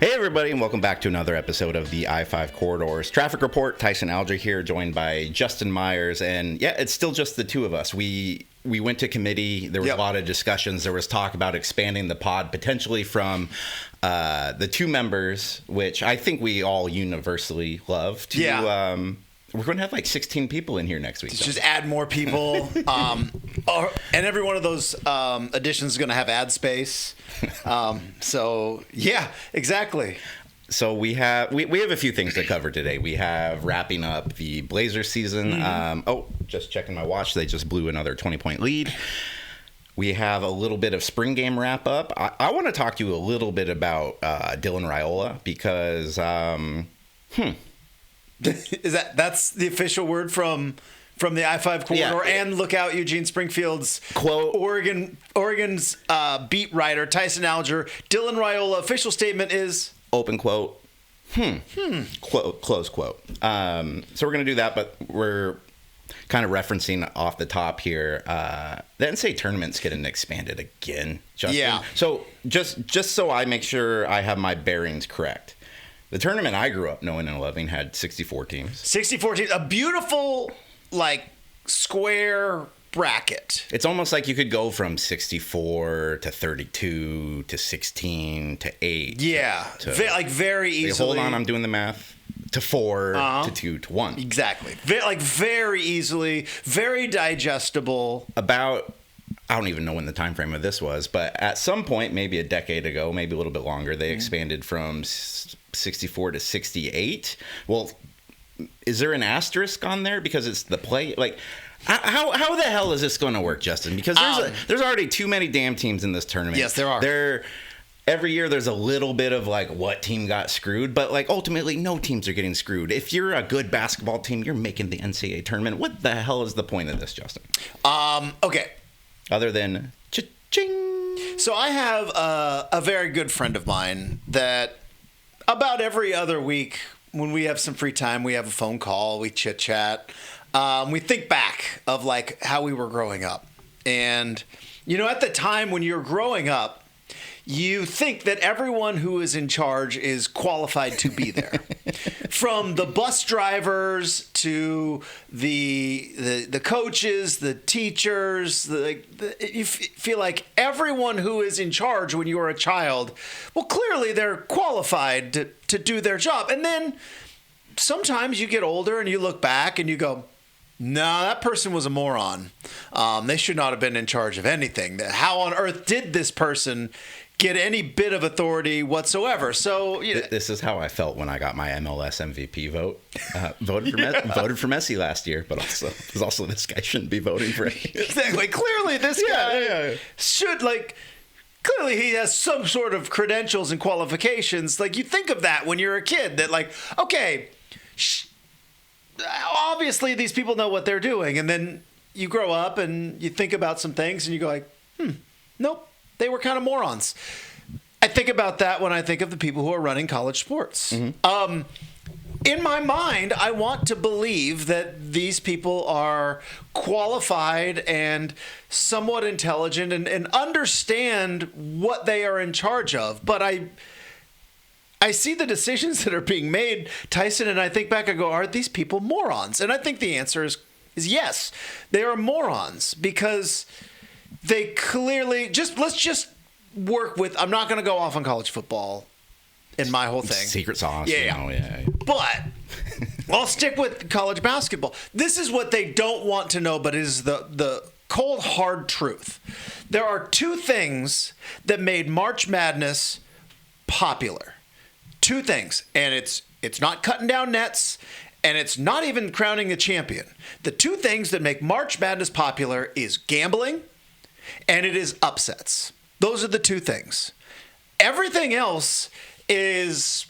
Hey everybody, and welcome back to another episode of the I-5 Corridors Traffic Report. Tyson, Alger here, joined by Justin Myers, and yeah, it's still just the two of us. We went to committee. There was a lot of discussions. There was talk about expanding the pod potentially from the two members, which I think we all universally love, to we're going to have like 16 people in here next week. Just add more people. And every one of those additions is going to have ad space. So, yeah, exactly. So we have a few things to cover today. We have wrapping up the Blazers season. Just checking my watch. They just blew another 20-point lead. We have a little bit of spring game wrap up. I want to talk to you a little bit about Dylan Raiola because That's the official word from the I-5 corridor, and look out, Eugene Springfield's quote. Oregon's beat writer Tyson Alger. Dylan Raiola official statement is open quote. Close quote. So we're gonna do that, but we're kind of referencing off the top here. The NCAA tournament's getting expanded again, Justin. Yeah. So just so I make sure I have my bearings correct. The tournament I grew up knowing and loving had 64 teams. 64 teams. A beautiful, square bracket. It's almost like you could go from 64 to 32 to 16 to 8. Yeah. Very easily. Hold on, I'm doing the math. To 4 to 2 to 1. Exactly. Very easily. Very digestible. I don't even know when the time frame of this was, but at some point, maybe a decade ago, maybe a little bit longer, they expanded from 64 to 68. Well, is there an asterisk on there because it's the play? How the hell is this going to work, Justin? Because there's already too many damn teams in this tournament. Yes, there are. Every year there's a little bit of what team got screwed, but ultimately no teams are getting screwed. If you're a good basketball team, you're making the NCAA tournament. What the hell is the point of this, Justin? Okay. Other than cha-ching. So I have a very good friend of mine that about every other week when we have some free time, we have a phone call, we chit-chat. We think back of how we were growing up. And, at the time when you're growing up, you think that everyone who is in charge is qualified to be there. From the bus drivers to the coaches, the teachers, you feel like everyone who is in charge when you are a child, well, clearly they're qualified to do their job. And then sometimes you get older and you look back and you go, no, that person was a moron. They should not have been in charge of anything. How on earth did this person get any bit of authority whatsoever? So this is how I felt when I got my MLS MVP vote. Voted for Messi last year, but also this guy shouldn't be voting for it. Exactly. Clearly, this guy should Clearly, he has some sort of credentials and qualifications. You think of that when you're a kid. That okay. Obviously, these people know what they're doing. And then you grow up and you think about some things and you go nope, they were kind of morons. I think about that when I think of the people who are running college sports. Mm-hmm. In my mind, I want to believe that these people are qualified and somewhat intelligent and understand what they are in charge of. But I see the decisions that are being made, Tyson, and I think back, I go, are these people morons? And I think the answer is yes. They are morons because they clearly let's just work with, I'm not going to go off on college football in my whole thing. Secret sauce. Yeah. But I'll stick with college basketball. This is what they don't want to know, but it is the cold, hard truth. There are two things that made March Madness popular. Two things, and it's not cutting down nets, and it's not even crowning a champion. The two things that make March Madness popular is gambling, and it is upsets. Those are the two things. Everything else is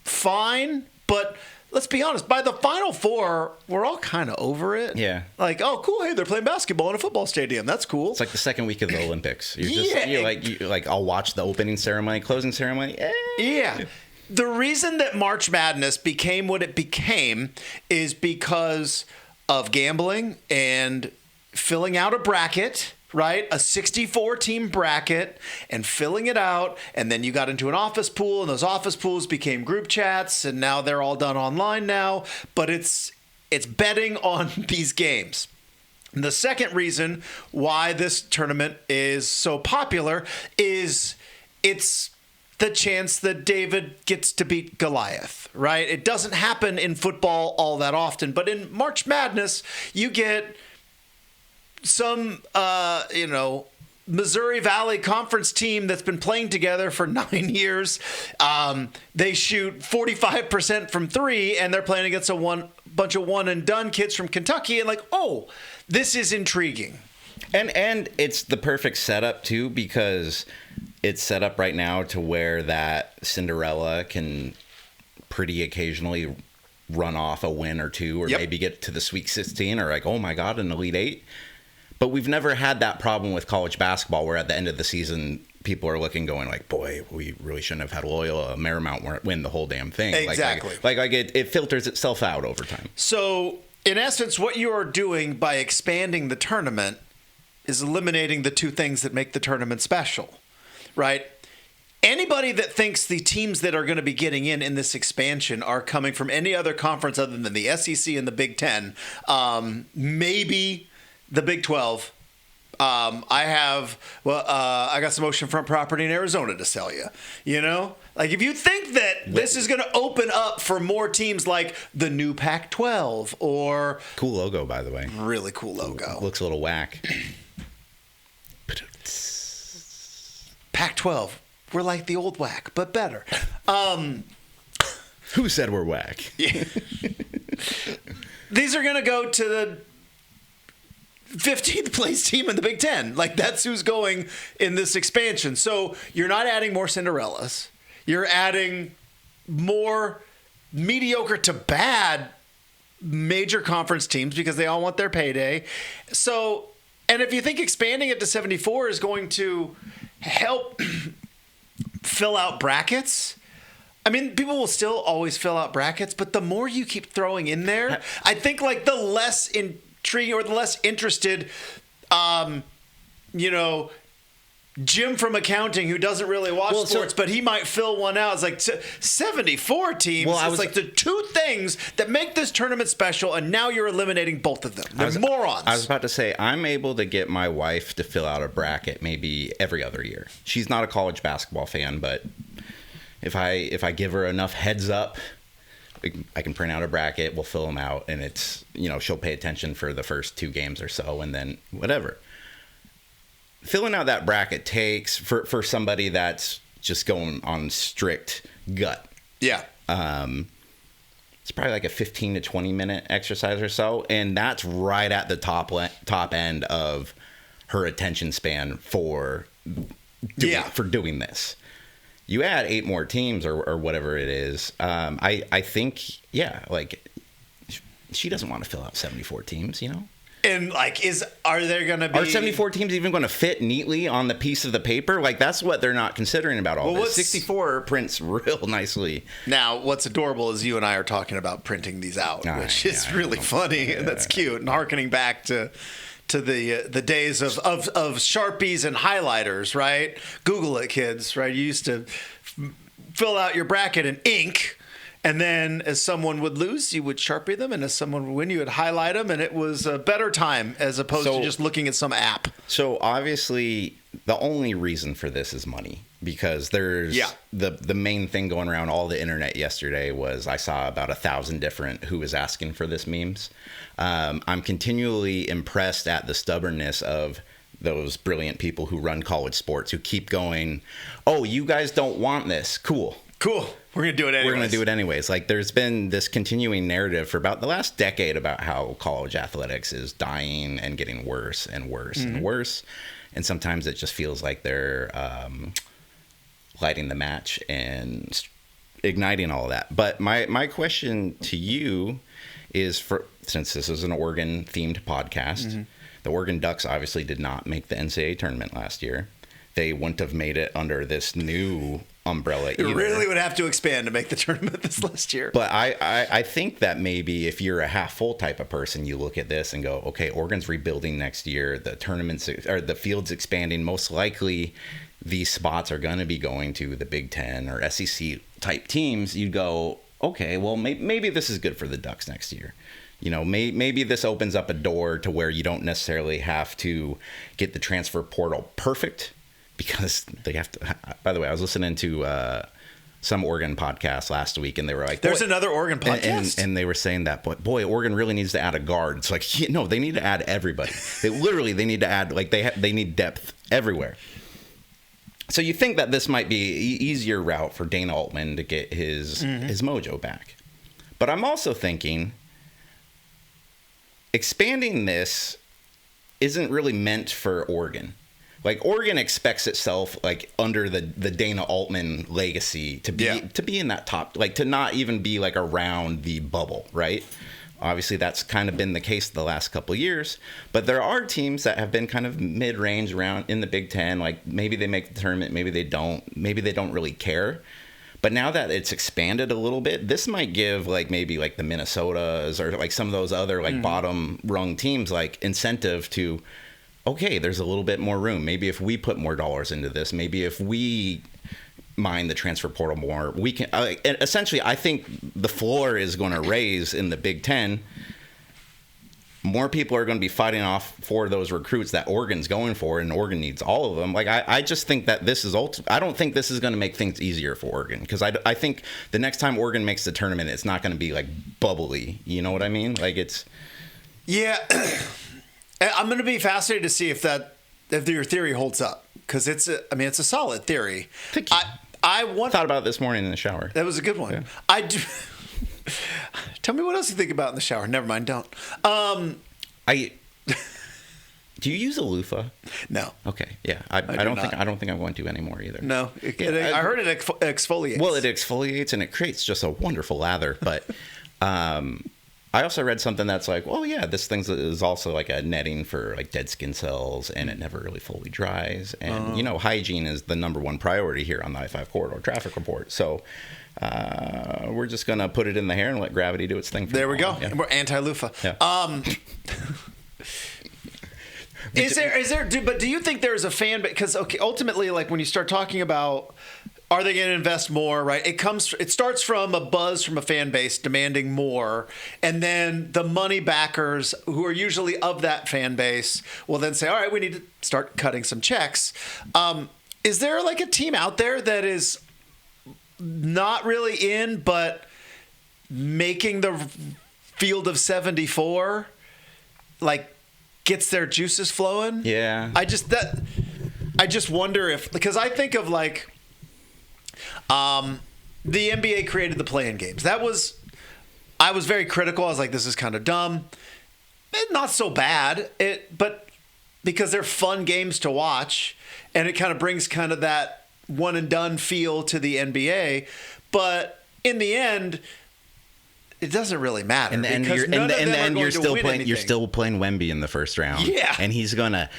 fine, but let's be honest, by the Final Four, we're all kind of over it. Yeah. Oh, cool. Hey, they're playing basketball in a football stadium. That's cool. It's like the second week of the Olympics. I'll watch the opening ceremony, closing ceremony. Yeah. The reason that March Madness became what it became is because of gambling and filling out a bracket right? A 64-team bracket and filling it out. And then you got into an office pool, and those office pools became group chats, and now they're all done online now. But it's betting on these games. And the second reason why this tournament is so popular is it's the chance that David gets to beat Goliath, right? It doesn't happen in football all that often, but in March Madness, you get some, Missouri Valley Conference team that's been playing together for 9 years. They shoot 45% from three, and they're playing against a bunch of one-and-done kids from Kentucky, and this is intriguing. And it's the perfect setup, too, because it's set up right now to where that Cinderella can pretty occasionally run off a win or two, or maybe get to the Sweet 16, or oh my God, an Elite Eight. But we've never had that problem with college basketball, where at the end of the season, people are looking, going boy, we really shouldn't have had Loyola Marymount win the whole damn thing. Exactly. It filters itself out over time. So, in essence, what you are doing by expanding the tournament is eliminating the two things that make the tournament special, right? Anybody that thinks the teams that are going to be getting in this expansion are coming from any other conference other than the SEC and the Big Ten, maybe the Big 12. I got some oceanfront property in Arizona to sell you. If you think that this is going to open up for more teams like the new Pac-12 or cool logo, by the way, really cool logo, looks a little whack. Pac-12, we're like the old whack, but better. Who said we're whack? Yeah. These are going to go to the 15th place team in the Big Ten. That's who's going in this expansion. So you're not adding more Cinderellas. You're adding more mediocre to bad major conference teams because they all want their payday. So, and if you think expanding it to 74 is going to help fill out brackets, people will still always fill out brackets, but the more you keep throwing in there, I think the less intriguing or the less interested, Jim from accounting who doesn't really watch sports, but he might fill one out. It's 74 teams. Well, it's the two things that make this tournament special, and now you're eliminating both of them. They're morons. I was about to say, I'm able to get my wife to fill out a bracket maybe every other year. She's not a college basketball fan, but if I give her enough heads up, I can print out a bracket, we'll fill them out, and it's, she'll pay attention for the first two games or so, and then whatever. Filling out that bracket takes, for somebody that's just going on strict gut. Yeah. It's probably a 15 to 20 minute exercise or so, and that's right at the top end of her attention span for doing this. You add 8 more teams or whatever it is. I think, she doesn't want to fill out 74 teams, And are there going to be... Are 74 teams even going to fit neatly on the piece of the paper? That's what they're not considering about all this. 64 prints real nicely. Now, what's adorable is you and I are talking about printing these out, which is really funny, and that's cute, and hearkening back to the days of Sharpies and highlighters, right? Google it, kids, right? You used to fill out your bracket in ink, and then as someone would lose, you would Sharpie them, and as someone would win, you would highlight them, and it was a better time as opposed to just looking at some app. So obviously, the only reason for this is money, because there's the main thing going around all the internet yesterday was I saw about 1,000 different who was asking for this memes. I'm continually impressed at the stubbornness of those brilliant people who run college sports, who keep going, oh, you guys don't want this. Cool. We're going to do it anyways. We're going to do it anyways. There's been this continuing narrative for about the last decade about how college athletics is dying and getting worse and worse and worse. And sometimes it just feels like they're lighting the match and igniting all of that. But my question to you is, since this is an Oregon-themed podcast, the Oregon Ducks obviously did not make the NCAA tournament last year. They wouldn't have made it under this new umbrella It either. really would have to expand to make the tournament this last year. But I think that maybe if you're a half full type of person, you look at this and go, okay, Oregon's rebuilding next year. The tournaments or the field's expanding. Most likely, these spots are going to be going to the Big Ten or SEC type teams. You go, okay, well, maybe this is good for the Ducks next year. You know, maybe this opens up a door to where you don't necessarily have to get the transfer portal perfect, because they have to. By the way, I was listening to some Oregon podcast last week, and they were like, "There's another Oregon podcast," and they were saying that, boy, Oregon really needs to add a guard. It's like, no, they need to add everybody. They need to add, like, they need depth everywhere. So you think that this might be an easier route for Dana Altman to get his mojo back, but I'm also thinking expanding this isn't really meant for Oregon. Like, Oregon expects itself, like, under the Dana Altman legacy to be in that top, like, to not even be, like, around the bubble, right? Obviously, that's kind of been the case the last couple of years. But there are teams that have been kind of mid-range around in the Big Ten. Like, maybe they make the tournament, maybe they don't. Maybe they don't really care. But now that it's expanded a little bit, this might give, like, maybe, like, the Minnesotas or, like, some of those other, like, bottom-rung teams, like, incentive to, okay, there's a little bit more room. Maybe if we put more dollars into this, maybe if we mine the transfer portal more, we can. Essentially, I think the floor is going to raise in the Big Ten. More people are going to be fighting off for those recruits that Oregon's going for, and Oregon needs all of them. Like, I just think that this is I don't think this is going to make things easier for Oregon, because I think the next time Oregon makes the tournament, it's not going to be, like, bubbly. You know what I mean? Like, it's... Yeah. I'm going to be fascinated to see if your theory holds up, because it's a solid theory. I thought about it this morning in the shower. That was a good one. Yeah. I do. Tell me what else you think about in the shower. Never mind, don't. Do you use a loofah? No. Okay. Yeah. I don't think I'm going to anymore either. No. I heard it exfoliates. Well, it exfoliates and it creates just a wonderful lather. But I also read something that's like, well, yeah, this thing is also like a netting for, like, dead skin cells, and it never really fully dries. And hygiene is the number one priority here on the I-5 corridor traffic report. So we're just gonna put it in the hair and let gravity do its thing. There we go. Yeah. We're anti-loofah. Yeah. But do you think there's a fan base? Because, okay, ultimately, like, when you start talking about, are they going to invest more, right? It starts from a buzz from a fan base demanding more, and then the money backers, who are usually of that fan base, will then say, all right, we need to start cutting some checks. Is there, like, a team out there that is not really in, but making the field of 74, like, gets their juices flowing? Yeah. I just wonder if, because I think of, like, the NBA created the play-in games. I was very critical. I was like, this is kind of dumb. Not so bad. But because they're fun games to watch, and it kind of brings kind of that one and done feel to the NBA. But in the end, it doesn't really matter. In the end, you're still playing Wemby in the first round. Yeah. And he's gonna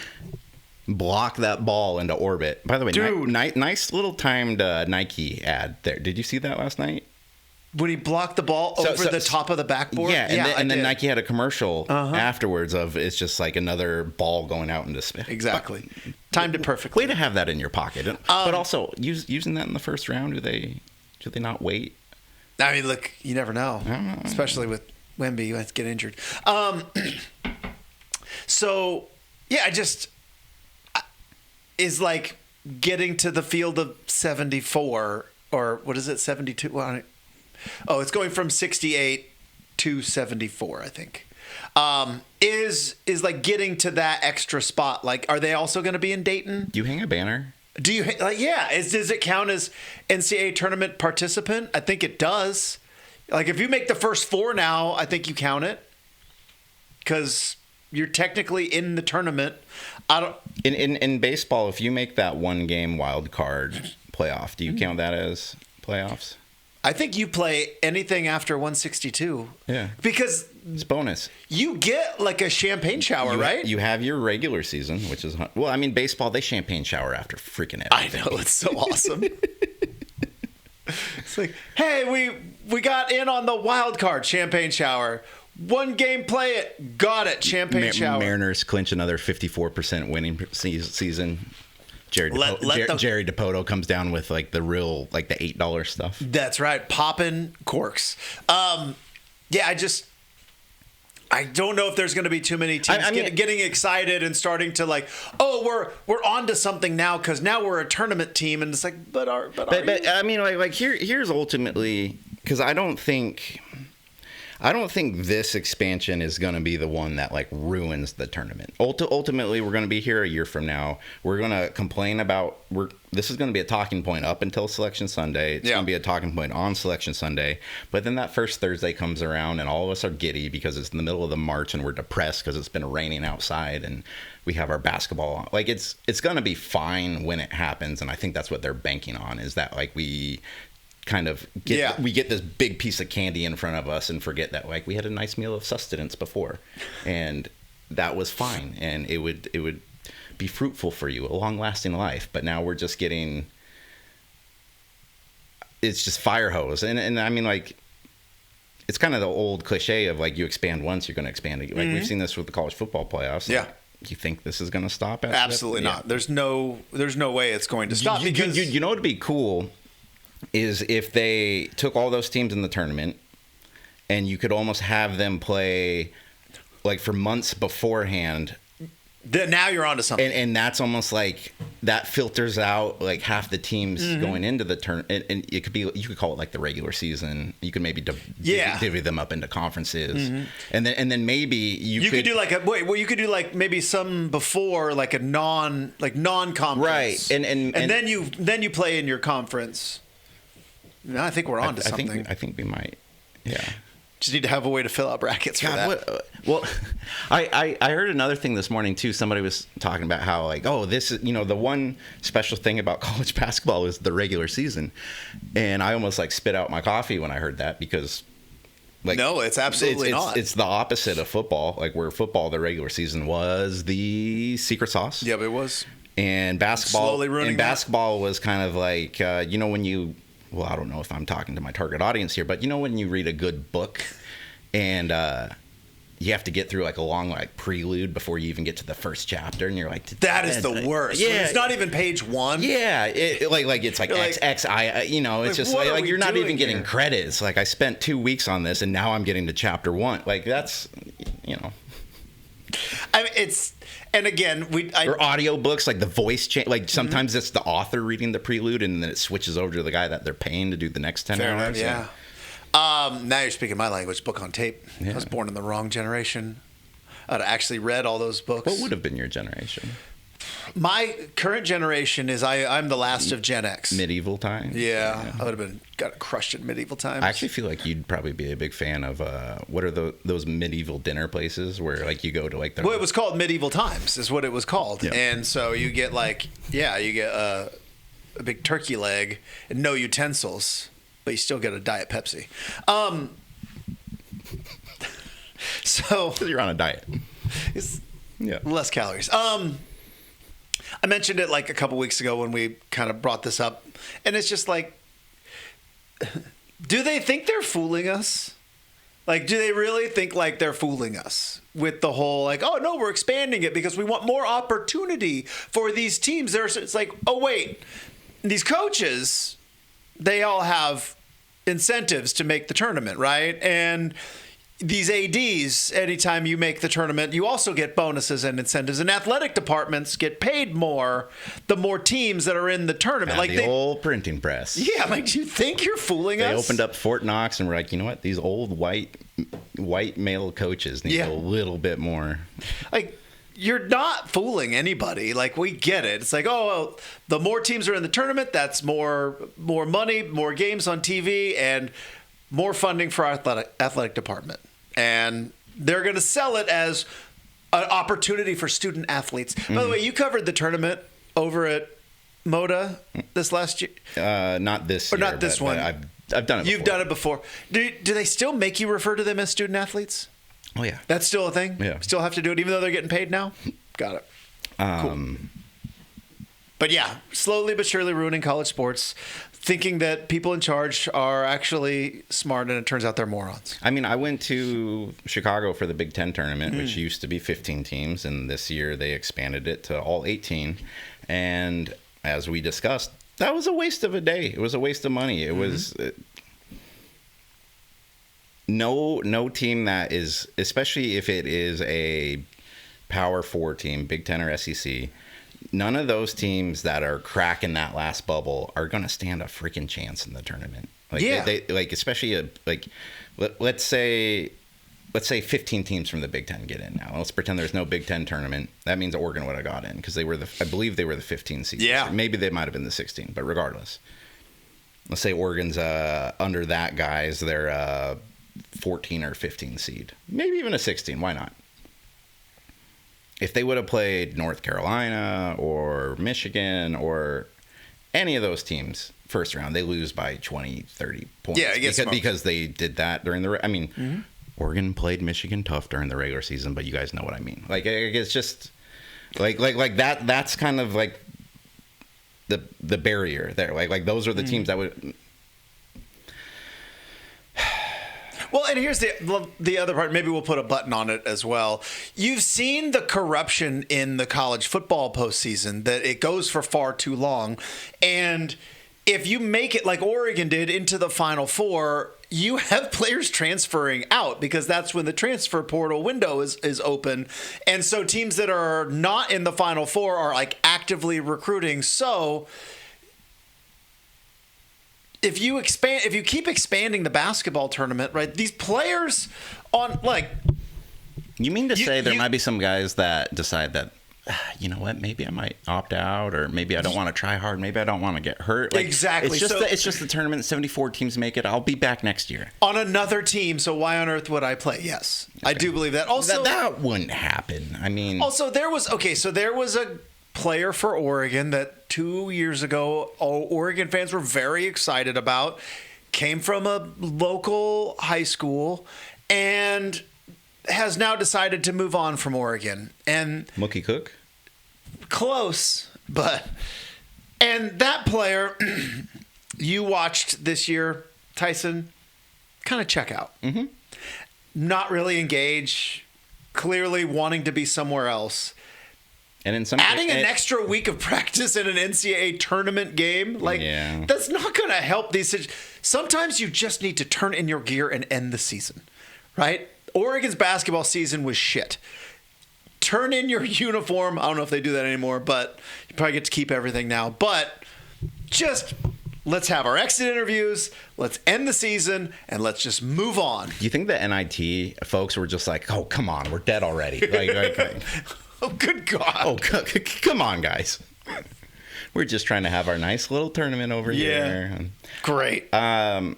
block that ball into orbit. By the way, dude, nice little timed Nike ad there. Did you see that last night? When he blocked the ball over the top of the backboard? Yeah, and then Nike had a commercial afterwards of, it's just like another ball going out into space. Exactly. Timed it perfectly. Way to have that in your pocket. But also, using that in the first round, do they not wait? I mean, look, you never know. Especially with Wemby, you have to get injured. So, yeah, is like getting to the field of 74, or what is it, 72? Well, it's going from 68 to 74, I think. Is like getting to that extra spot. Like, are they also going to be in Dayton? Do you hang a banner? Do you, like, yeah? Does it count as NCAA tournament participant? I think it does. Like, if you make the first four now, I think you count it, because you're technically in the tournament. In baseball, if you make that one game wild card playoff, do you count that as playoffs? I think you play anything after 162. Yeah. Because it's bonus. You get like a champagne shower, right? You have your regular season, which is, well, I mean, baseball, they champagne shower after freaking everything. I know, it's so awesome. It's like, hey, we got in on the wild card, champagne shower. One game, play it. Got it, champagne shower. Mariners clinch another 54% winning season. Jerry DiPoto comes down with like the real, like the $8 stuff. That's right, popping corks. I don't know if there's going to be too many teams getting excited and starting to like, oh, we're on to something now because now we're a tournament team, and it's like, but I mean, here's ultimately, because I don't think this expansion is going to be the one that like ruins the tournament. Ultimately, we're going to be here a year from now. We're going to complain about this is going to be a talking point up until Selection Sunday. It's going to be a talking point on Selection Sunday. But then that first Thursday comes around and all of us are giddy because it's in the middle of the March and we're depressed because it's been raining outside and we have our basketball on. Like it's going to be fine when it happens, and I think that's what they're banking on, is that like we kind of get this big piece of candy in front of us and forget that like we had a nice meal of sustenance before, and that was fine, and it would be fruitful for you, a long-lasting life. But now we're just getting, it's just fire hose, and I mean, like, it's kind of the old cliche of like, you expand once, you're going to expand again. Like we've seen this with the college football playoffs. Yeah. Like, you think this is going to stop? Absolutely not. There's no way it's going to stop. Because you know what would be cool is if they took all those teams in the tournament and you could almost have them play like for months beforehand. Now you're onto something. And that's almost like that filters out like half the teams going into the tournament. And it could be, you could call it like the regular season. You could maybe divvy them up into conferences. And then maybe you could do like you could do like maybe some before, like a non-conference. Right. And then you play in your conference. No, I think we're on to something. I think we might. Yeah. Just need to have a way to fill out brackets for that. Well, I heard another thing this morning too. Somebody was talking about how like, oh, this is, the one special thing about college basketball is the regular season, and I almost like spit out my coffee when I heard that, because like, no, it's absolutely not. It's the opposite of football. Like where football, the regular season was the secret sauce. Yep, it was. And basketball, slowly ruining basketball was kind of like when you. Well, I don't know if I'm talking to my target audience here, but when you read a good book and you have to get through like a long like prelude before you even get to the first chapter, and you're like, that is the worst. Yeah, it's not even page one. Yeah, it's like XXI. It's just like you're not even getting credits. Like I spent 2 weeks on this, and now I'm getting to chapter 1. Like that's I mean, it's. And again, or audiobooks, like the voice change. Like sometimes it's the author reading the prelude, and then it switches over to the guy that they're paying to do the next 10 hours. Yeah. Now you're speaking my language. Book on tape. Yeah. I was born in the wrong generation. I'd actually read all those books. What would have been your generation? My current generation is I'm the last of Gen X. Medieval times? Yeah. I would have got crushed in medieval times. I actually feel like you'd probably be a big fan of what are those medieval dinner places where like you go to like Well, it was called Medieval Times is what it was called. Yeah. And so you get a big turkey leg and no utensils, but you still get a Diet Pepsi. So you're on a diet. It's less calories. I mentioned it like a couple weeks ago when we kind of brought this up, and it's just like, do they think they're fooling us? Like, do they really think like they're fooling us with the whole like, oh no, we're expanding it because we want more opportunity for these teams? It's like, oh wait, these coaches, they all have incentives to make the tournament, right? And these ADs, anytime you make the tournament, you also get bonuses and incentives. And athletic departments get paid more the more teams that are in the tournament. Like the old printing press. Yeah, like, do you think you're fooling us? They opened up Fort Knox and were like, you know what? These old white male coaches need a little bit more. Like, you're not fooling anybody. Like, we get it. It's like, oh, well, the more teams are in the tournament, that's more money, more games on TV, and more funding for our athletic department. And they're going to sell it as an opportunity for student athletes. Mm-hmm. By the way, you covered the tournament over at Moda this last year. Not this year. Or not this one. I've done it before. You've done it before. Do they still make you refer to them as student athletes? Oh, yeah. That's still a thing? Yeah. Still have to do it even though they're getting paid now? Got it. Cool. But yeah, slowly but surely ruining college sports. thinking that people in charge are actually smart, and it turns out they're morons. I mean, I went to Chicago for the Big Ten tournament, which used to be 15 teams, and this year they expanded it to all 18. And as we discussed, that was a waste of a day. It was a waste of money. It was no team that is, especially if it is a Power 4 team, Big Ten or SEC, none of those teams that are cracking that last bubble are going to stand a freaking chance in the tournament. Like, they like, especially let's say 15 teams from the Big Ten get in now. Let's pretend there's no Big Ten tournament. That means Oregon would have got in because I believe they were the 15 seed. Yeah. Maybe they might have been the 16, but regardless, let's say Oregon's under that guys. They're 14 or 15 seed, maybe even a 16. Why not? If they would have played North Carolina or Michigan or any of those teams first round, they lose by 20, 30 points. Yeah, I guess because they did that during the. I mean, Oregon played Michigan tough during the regular season, but you guys know what I mean. Like, it's just like that. That's kind of like the barrier there. Like those are the teams that would. Well, and here's the other part. Maybe we'll put a button on it as well. You've seen the corruption in the college football postseason, that it goes for far too long. And if you make it like Oregon did into the Final Four, you have players transferring out because that's when the transfer portal window is open. And so teams that are not in the Final Four are like actively recruiting. So if you keep expanding the basketball tournament, right? These players on like. You mean to say there might be some guys that decide that, you know what, maybe I might opt out, or maybe I don't want to try hard, maybe I don't want to get hurt. Like, exactly. It's just the tournament. 74 teams make it. I'll be back next year on another team. So why on earth would I play? Yes, okay. I do believe that. Also, that wouldn't happen. I mean, also there was a player for Oregon that 2 years ago, Oregon fans were very excited about. Came from a local high school and has now decided to move on from Oregon. And Mookie Cook? Close, and that player you watched this year, Tyson, kind of check out. Mm-hmm. Not really engage, clearly wanting to be somewhere else. And in some adding an extra week of practice in an NCAA tournament game, that's not going to help these. Sometimes you just need to turn in your gear and end the season, right? Oregon's basketball season was shit. Turn in your uniform. I don't know if they do that anymore, but you probably get to keep everything now. But just let's have our exit interviews, let's end the season, and let's just move on. You think the NIT folks were just like, oh, come on, we're dead already? Oh, good God. Oh, come on, guys. We're just trying to have our nice little tournament over here. Great. Let's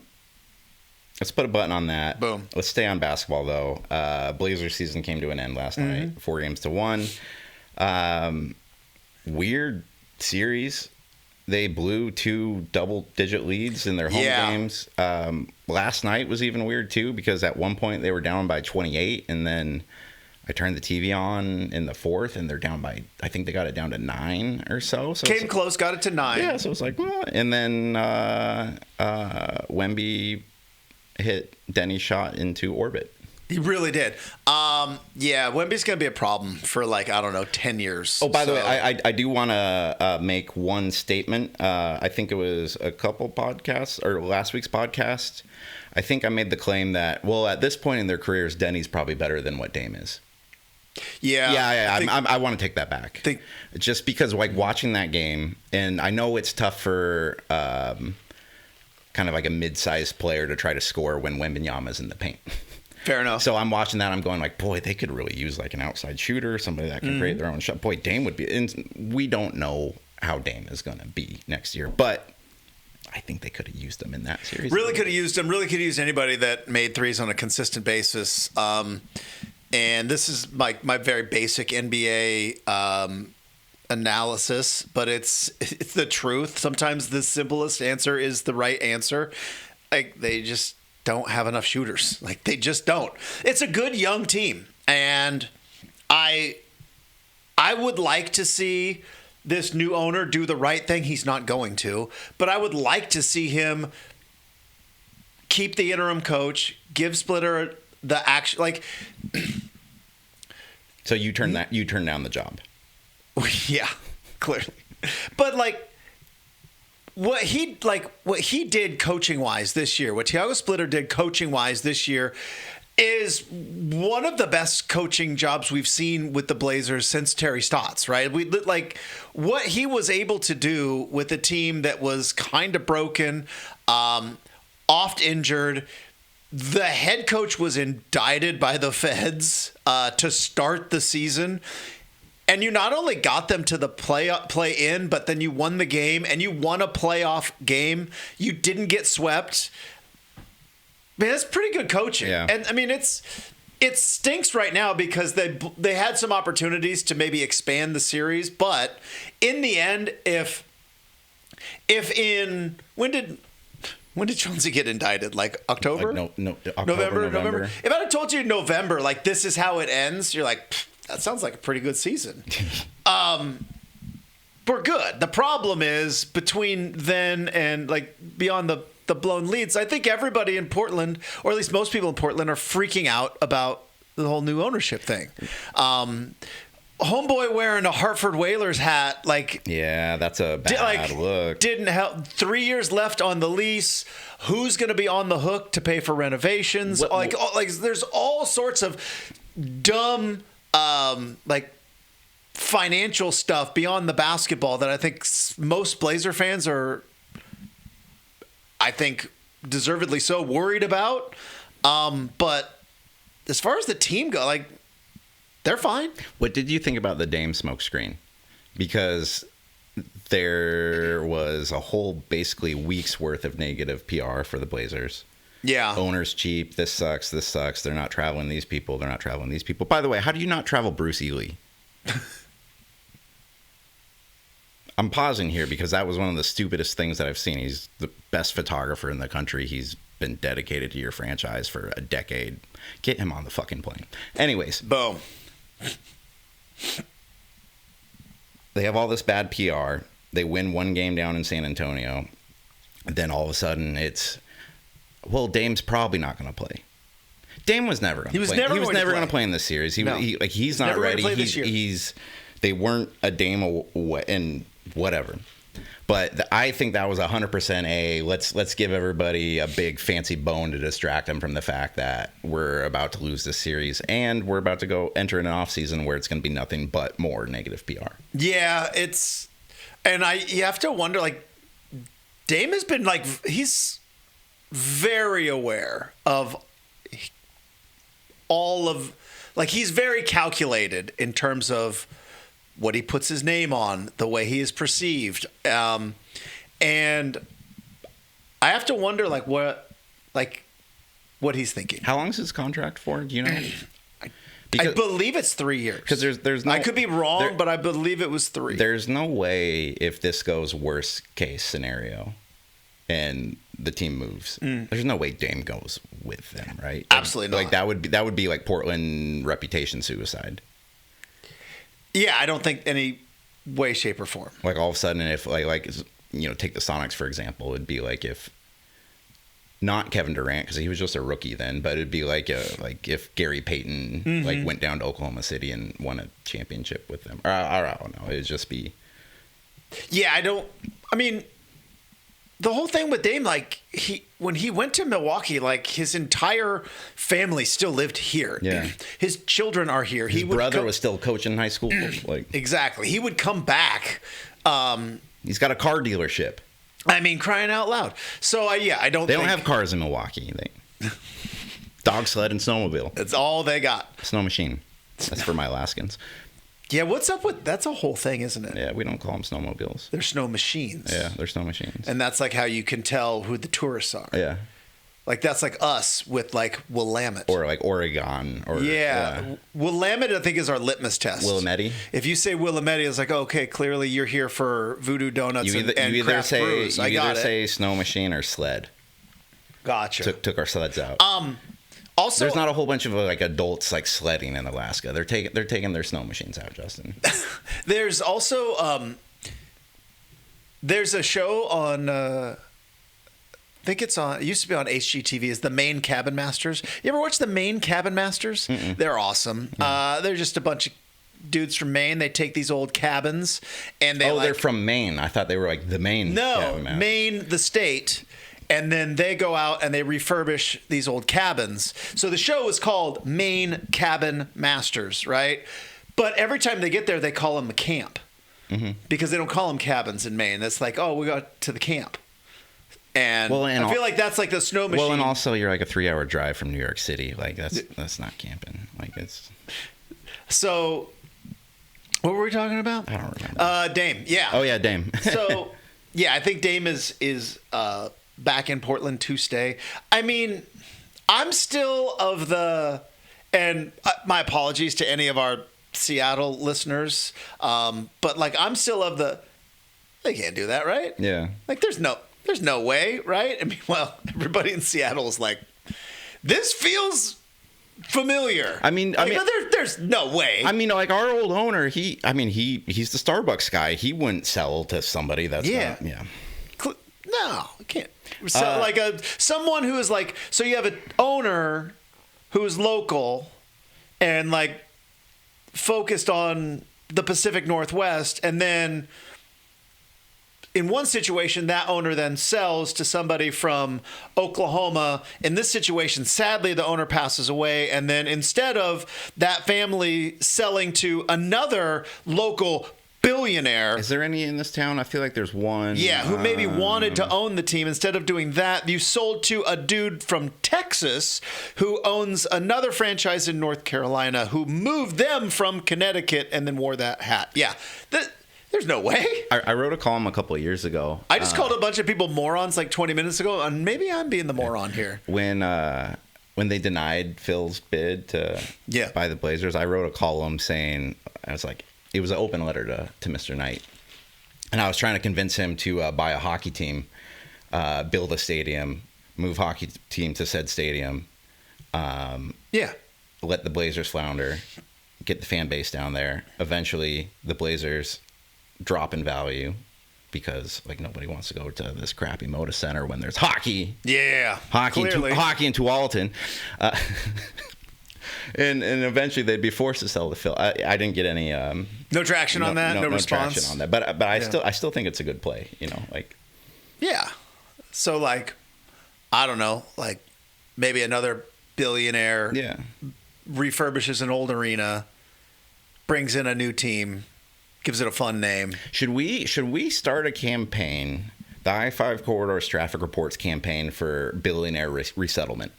put a button on that. Boom. Let's stay on basketball, though. Blazers season came to an end last night, 4-1. Weird series. They blew 2 double-digit leads in their home games. Last night was even weird, too, because at one point they were down by 28, and then I turned the TV on in the fourth, and they're down by, I think they got it down to 9 or so. Came close, got it to 9. Yeah, so it was like, well, and then Wemby hit Denny's shot into orbit. He really did. Wemby's going to be a problem for 10 years. Oh, by the way, I do want to make one statement. I think it was a couple podcasts or last week's podcast. I think I made the claim that, well, at this point in their careers, Denny's probably better than what Dame is. Yeah. I want to take that back. Just because watching that game, and I know it's tough for kind of like a mid-sized player to try to score when Wembanyama's in the paint. Fair enough. So I'm watching that. I'm going boy, they could really use an outside shooter, somebody that can create their own shot. Boy, Dame would be. And we don't know how Dame is going to be next year, but I think they could have used him in that series. Really could have used him. Really could have used anybody that made threes on a consistent basis. And this is my very basic NBA analysis, but it's the truth. Sometimes the simplest answer is the right answer. They just don't have enough shooters. They just don't. It's a good young team, and I would like to see this new owner do the right thing. He's not going to, but I would like to see him keep the interim coach, give Splitter the action. Like, so you turn down the job. Yeah, clearly. But like what he did coaching wise this year, what Thiago Splitter did coaching wise this year is one of the best coaching jobs we've seen with the Blazers since Terry Stotts, right? We like what he was able to do with a team that was kind of broken, oft injured. The head coach was indicted by the feds to start the season. And you not only got them to the play-in, but then you won the game, and you won a playoff game. You didn't get swept. Man, that's pretty good coaching. Yeah. And I mean, it stinks right now because they had some opportunities to maybe expand the series, but in the end, if when did Chauncey get indicted? Like October? November. If I had told you November, like this is how it ends, you're like, that sounds like a pretty good season. We're good. The problem is between then and like beyond the blown leads, I think everybody in Portland, or at least most people in Portland, are freaking out about the whole new ownership thing. Homeboy wearing a Hartford Whalers hat, like, yeah, that's a bad look. Didn't help. 3 years left on the lease. Who's going to be on the hook to pay for renovations? Like there's all sorts of dumb, like financial stuff beyond the basketball that I think most Blazer fans are, I think, deservedly so worried about. But as far as the team go, like, they're fine. What did you think about the Dame smokescreen? Because there was a whole basically week's worth of negative PR for the Blazers. Yeah. Owner's cheap. This sucks. They're not traveling these people. By the way, how do you not travel Bruce Ely? I'm pausing here because that was one of the stupidest things that I've seen. He's the best photographer in the country. He's been dedicated to your franchise for a decade. Get him on the fucking plane. Anyways. Boom. They have all this bad PR. They win one game down in San Antonio. And then all of a sudden it's, well, Dame's probably not going to play. Dame was never going to play. He was never going to play in this series. He's not ready. They weren't a Dame and whatever. But I think that was 100% let's give everybody a big fancy bone to distract them from the fact that we're about to lose this series and we're about to go enter an offseason where it's going to be nothing but more negative PR. Yeah, you have to wonder, like, Dame has been like, he's very aware of all of, like, he's very calculated in terms of what he puts his name on, the way he is perceived. And I have to wonder, what he's thinking. How long is his contract for? Do you know? I believe it's 3 years. Because there's no, I could be wrong, but I believe it was 3. There's no way if this goes worst case scenario and the team moves. There's no way Dame goes with them, right? Absolutely not. Like that would be like Portland reputation suicide. Yeah, I don't think any way, shape, or form. Like all of a sudden, if like take the Sonics for example, it'd be like if not Kevin Durant because he was just a rookie then, but it'd be like if Gary Payton went down to Oklahoma City and won a championship with them. Or I don't know. It'd just be. Yeah, I mean, the whole thing with Dame, like when he went to Milwaukee, like his entire family still lived here. Yeah. His children are here. His brother was still coaching high school. Exactly. He would come back. He's got a car dealership. I mean, crying out loud. So I don't. They don't have cars in Milwaukee. Dog sled and snowmobile. That's all they got. Snow machine. That's for my Alaskans. Yeah, what's up with that's a whole thing, isn't it? Yeah, we don't call them snowmobiles. They're snow machines. Yeah, they're snow machines. And that's like how you can tell who the tourists are. Yeah. Like that's like us with like Willamette. Or like Oregon. Willamette, I think, is our litmus test. Willamette? If you say Willamette, it's like, okay, clearly you're here for Voodoo Donuts and craft brews. You either say snow machine or sled. Gotcha. Took our sleds out. Also, there's not a whole bunch of like adults like sledding in Alaska. They're taking their snow machines out, Justin. There's also There's a show on, I think it used to be on HGTV, is the Maine Cabin Masters. You ever watch the Maine Cabin Masters? Mm-mm. They're awesome. They're just a bunch of dudes from Maine. They take these old cabins and they're from Maine. I thought they were like the Maine. No, Maine, the state. And then they go out and they refurbish these old cabins. So the show is called Maine Cabin Masters, right? But every time they get there, they call them a camp. Mm-hmm. Because they don't call them cabins in Maine. That's like, oh, we got to the camp. And I feel like that's like the snow machine. Well, and also you're like a 3-hour drive from New York City. Like that's not camping. Like it's. So, what were we talking about? I don't remember. Dame. Yeah. Oh yeah, Dame. So, yeah, I think Dame is back in Portland to stay. I mean, I'm still of the, and my apologies to any of our Seattle listeners, but like I'm still of the, they can't do that, right? Yeah. Like there's no way, right? I mean, well, everybody in Seattle is like, this feels familiar. I mean, there's no way. I mean, like our old owner, he's the Starbucks guy. He wouldn't sell to somebody that's not, yeah. No, I can't. So like someone who is like, so you have an owner who is local and like focused on the Pacific Northwest, and then in one situation, that owner then sells to somebody from Oklahoma. In this situation, sadly, the owner passes away. And then instead of that family selling to another local billionaire. Is there any in this town? I feel like there's one. Yeah, who maybe wanted to own the team. Instead of doing that, you sold to a dude from Texas who owns another franchise in North Carolina who moved them from Connecticut and then wore that hat. Yeah. There's no way. I wrote a column a couple of years ago. I just called a bunch of people morons like 20 minutes ago, and maybe I'm being the moron here. When they denied Phil's bid to buy the Blazers, I wrote a column saying, I was like, it was an open letter to Mr. Knight. And I was trying to convince him to buy a hockey team, build a stadium, move hockey team to said stadium. Let the Blazers flounder, get the fan base down there. Eventually, the Blazers drop in value because like nobody wants to go to this crappy Moda Center when there's hockey. Yeah, hockey in Tualatin. And eventually they'd be forced to sell to Phil. I didn't get any no traction on that. No response traction on that. But I still think it's a good play. You know, like So like I don't know, like maybe another billionaire refurbishes an old arena, brings in a new team. Gives it a fun name. Should we start a campaign, the I-5 Corridors Traffic Reports campaign for billionaire resettlement?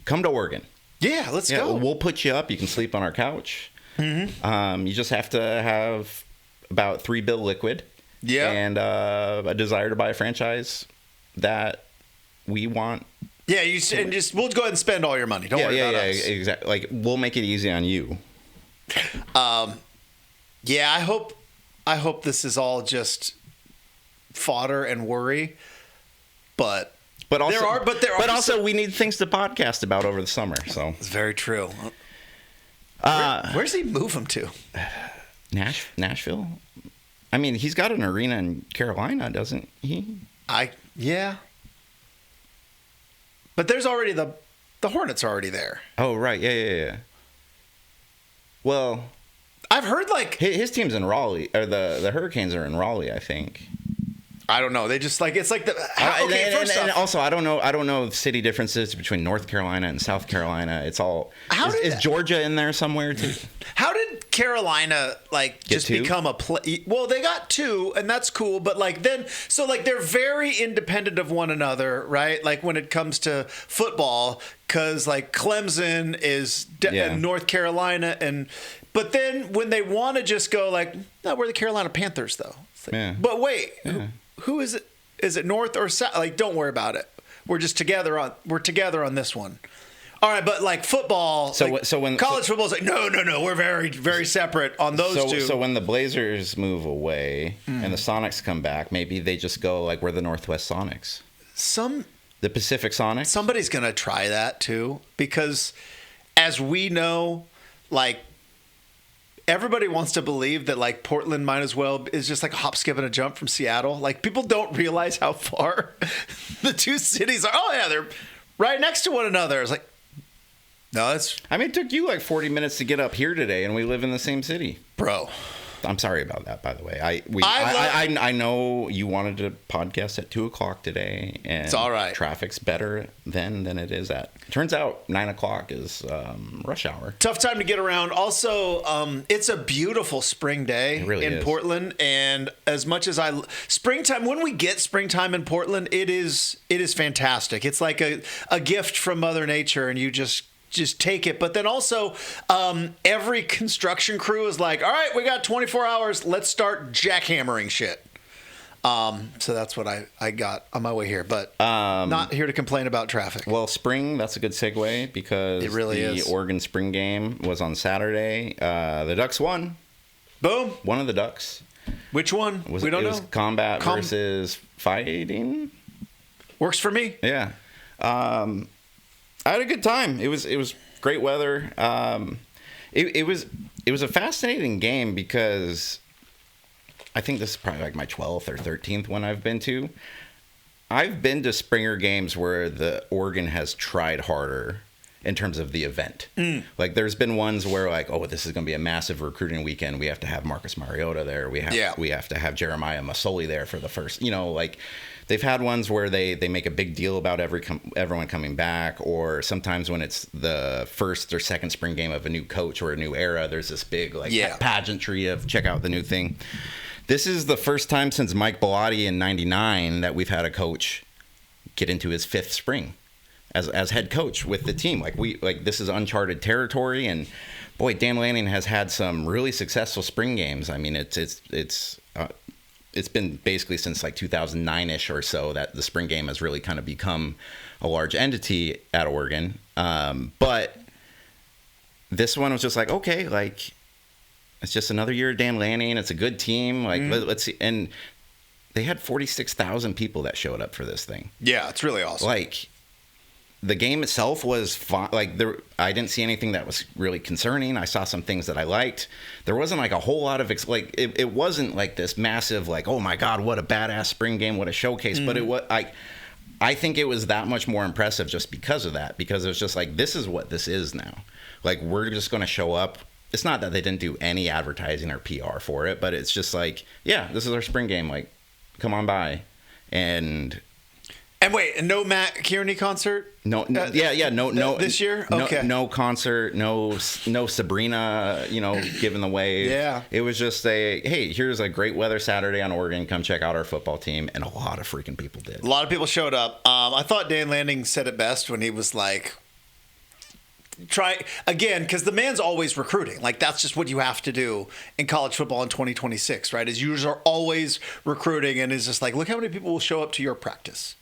Come to Oregon. Yeah, let's go. We'll put you up. You can sleep on our couch. Mm-hmm. You just have to have about $3 billion liquid. Yeah. And a desire to buy a franchise that we want. Yeah, we'll go ahead and spend all your money. Don't worry about us. Yeah, exactly. Like we'll make it easy on you. Yeah, I hope this is all just fodder and worry, but also we need things to podcast about over the summer. So it's very true. Where's he move him to? Nashville. I mean, he's got an arena in Carolina, doesn't he? Yeah. But there's already the Hornets are already there. Oh right, yeah. Well. I've heard like his team's in Raleigh, or the Hurricanes are in Raleigh, I think. I don't know. They just like it's like the and also I don't know city differences between North Carolina and South Carolina. It's all is Georgia in there somewhere too? How did Carolina become a play? Well, they got 2, and that's cool. But like then, so like they're very independent of one another, right? Like when it comes to football, because like Clemson is in North Carolina, but then when they want to just go like, no, we're the Carolina Panthers though. Like, but wait. Yeah. Who is it? Is it North or South? Like, don't worry about it. We're together on this one. All right, but like football, when college football is like, no, we're very, very separate on those two. So when the Blazers move away and the Sonics come back, maybe they just go like we're the Northwest Sonics. The Pacific Sonics. Somebody's gonna try that too, because as we know, like everybody wants to believe that like Portland might as well is just like a hop, skip, and a jump from Seattle. Like people don't realize how far the two cities are. Oh yeah, they're right next to one another. It's like, no, it's. I mean, it took you like 40 minutes to get up here today, and we live in the same city, bro. I'm sorry about that, by the way. I know you wanted to podcast at 2:00 today, and it's all right. Traffic's better then than it is at. Turns out 9:00 is rush hour. Tough time to get around. Also, it's a beautiful spring day in Portland, and as much as springtime, when we get springtime in Portland, it is fantastic. It's like a gift from Mother Nature, and you just take it. But then also every construction crew is like, all right, we got 24 hours. Let's start jackhammering shit. So that's what I got on my way here. But not here to complain about traffic. Well, spring, that's a good segue because it really is. Oregon spring game was on Saturday. The Ducks won. Boom. One of the Ducks. Which one? We don't know. It was combat versus fighting. Works for me. Yeah. I had a good time. It was great weather. It was a fascinating game because I think this is probably like my 12th or 13th one I've been to. I've been to Springer games where the Oregon has tried harder in terms of the event. Like there's been ones where like, oh, this is going to be a massive recruiting weekend. We have to have Marcus Mariota there. We have to have Jeremiah Masoli there for the first, like they've had ones where they make a big deal about everyone coming back, or sometimes when it's the first or second spring game of a new coach or a new era, there's this big pageantry of check out the new thing. This is the first time since Mike Bellotti in '99 that we've had a coach get into his fifth spring as head coach with the team. This is uncharted territory, and boy, Dan Lanning has had some really successful spring games. I mean, it's been basically since like 2009-ish or so that the spring game has really kind of become a large entity at Oregon. But this one was just like, okay, like it's just another year of Dan Lanning. It's a good team. Like let's see. And they had 46,000 people that showed up for this thing. Yeah, it's really awesome. Like the game itself was fun. Like I didn't see anything that was really concerning. I saw some things that I liked. There wasn't like a whole lot of it wasn't like this massive like, oh my God, what a badass spring game, what a showcase. But it was I think it was that much more impressive just because of that. Because it was just like, this is what this is now. Like we're just going to show up. It's not that they didn't do any advertising or PR for it, but it's just like, yeah, this is our spring game. Like, come on by. And wait, no Matt Kearney concert? No, no this year? Okay. No concert, no Sabrina, giving the wave. Yeah. It was just hey, here's a great weather Saturday on Oregon. Come check out our football team. And a lot of freaking people did. A lot of people showed up. I thought Dan Lanning said it best when he was like, try again, because the man's always recruiting. Like that's just what you have to do in college football in 2026, right? Is you are always recruiting, and is just like, look how many people will show up to your practice.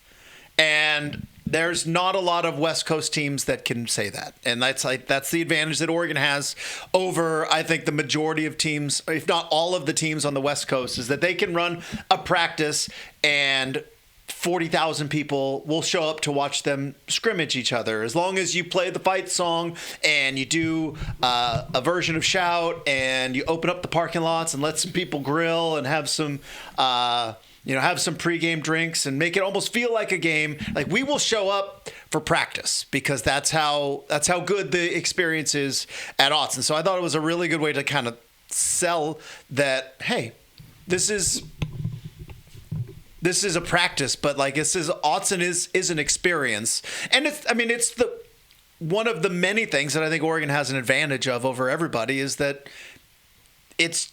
And there's not a lot of West Coast teams that can say that. And that's the advantage that Oregon has over, I think, the majority of teams, if not all of the teams on the West Coast, is that they can run a practice and 40,000 people will show up to watch them scrimmage each other. As long as you play the fight song and you do a version of Shout and you open up the parking lots and let some people grill and have some have some pregame drinks and make it almost feel like a game. Like we will show up for practice because that's how good the experience is at Autzen. So I thought it was a really good way to kind of sell that. Hey, this is a practice, but like Autzen is an experience, and it's the one of the many things that I think Oregon has an advantage of over everybody is that it's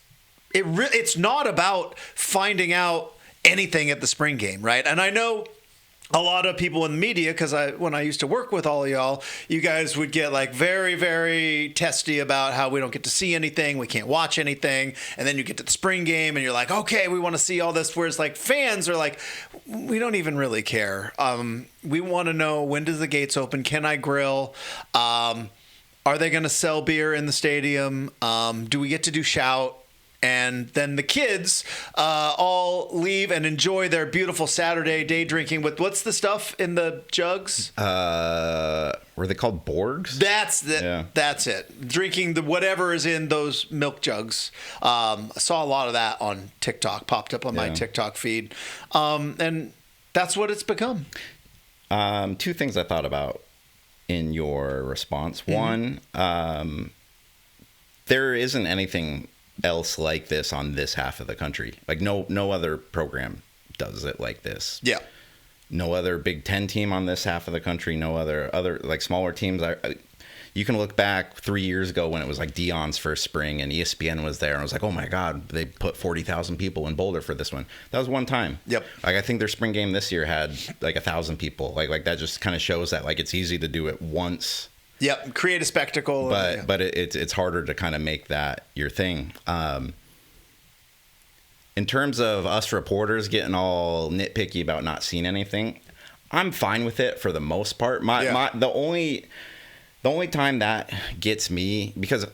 not about finding out anything at the spring game, right? And I know a lot of people in the media, because when I used to work with all of y'all, you guys would get like very, very testy about how we don't get to see anything, we can't watch anything, and then you get to the spring game and you're like, okay, we want to see all this. Whereas like fans are like, we don't even really care. We want to know, when does the gates open? Can I grill? Are they going to sell beer in the stadium? Do we get to do Shout? And then the kids all leave and enjoy their beautiful Saturday day drinking with, what's the stuff in the jugs? were they called Borgs? That's it. Drinking whatever is in those milk jugs. I saw a lot of that on TikTok, popped up on my TikTok feed. And that's what it's become. Two things I thought about in your response. One, there isn't anything else like this on this half of the country. Like no other program does it like this. Yeah. No other Big Ten team on this half of the country. No other like smaller teams. You can look back 3 years ago when it was like Dion's first spring and ESPN was there, and I was like, oh my God, they put 40,000 people in Boulder for this one. That was one time. Yep. Like I think their spring game this year had like 1,000 people. Like that just kind of shows that like it's easy to do it once. Yep. Create a spectacle. But it's harder to kind of make that your thing. In terms of us reporters getting all nitpicky about not seeing anything, I'm fine with it for the most part. The only time that gets me, because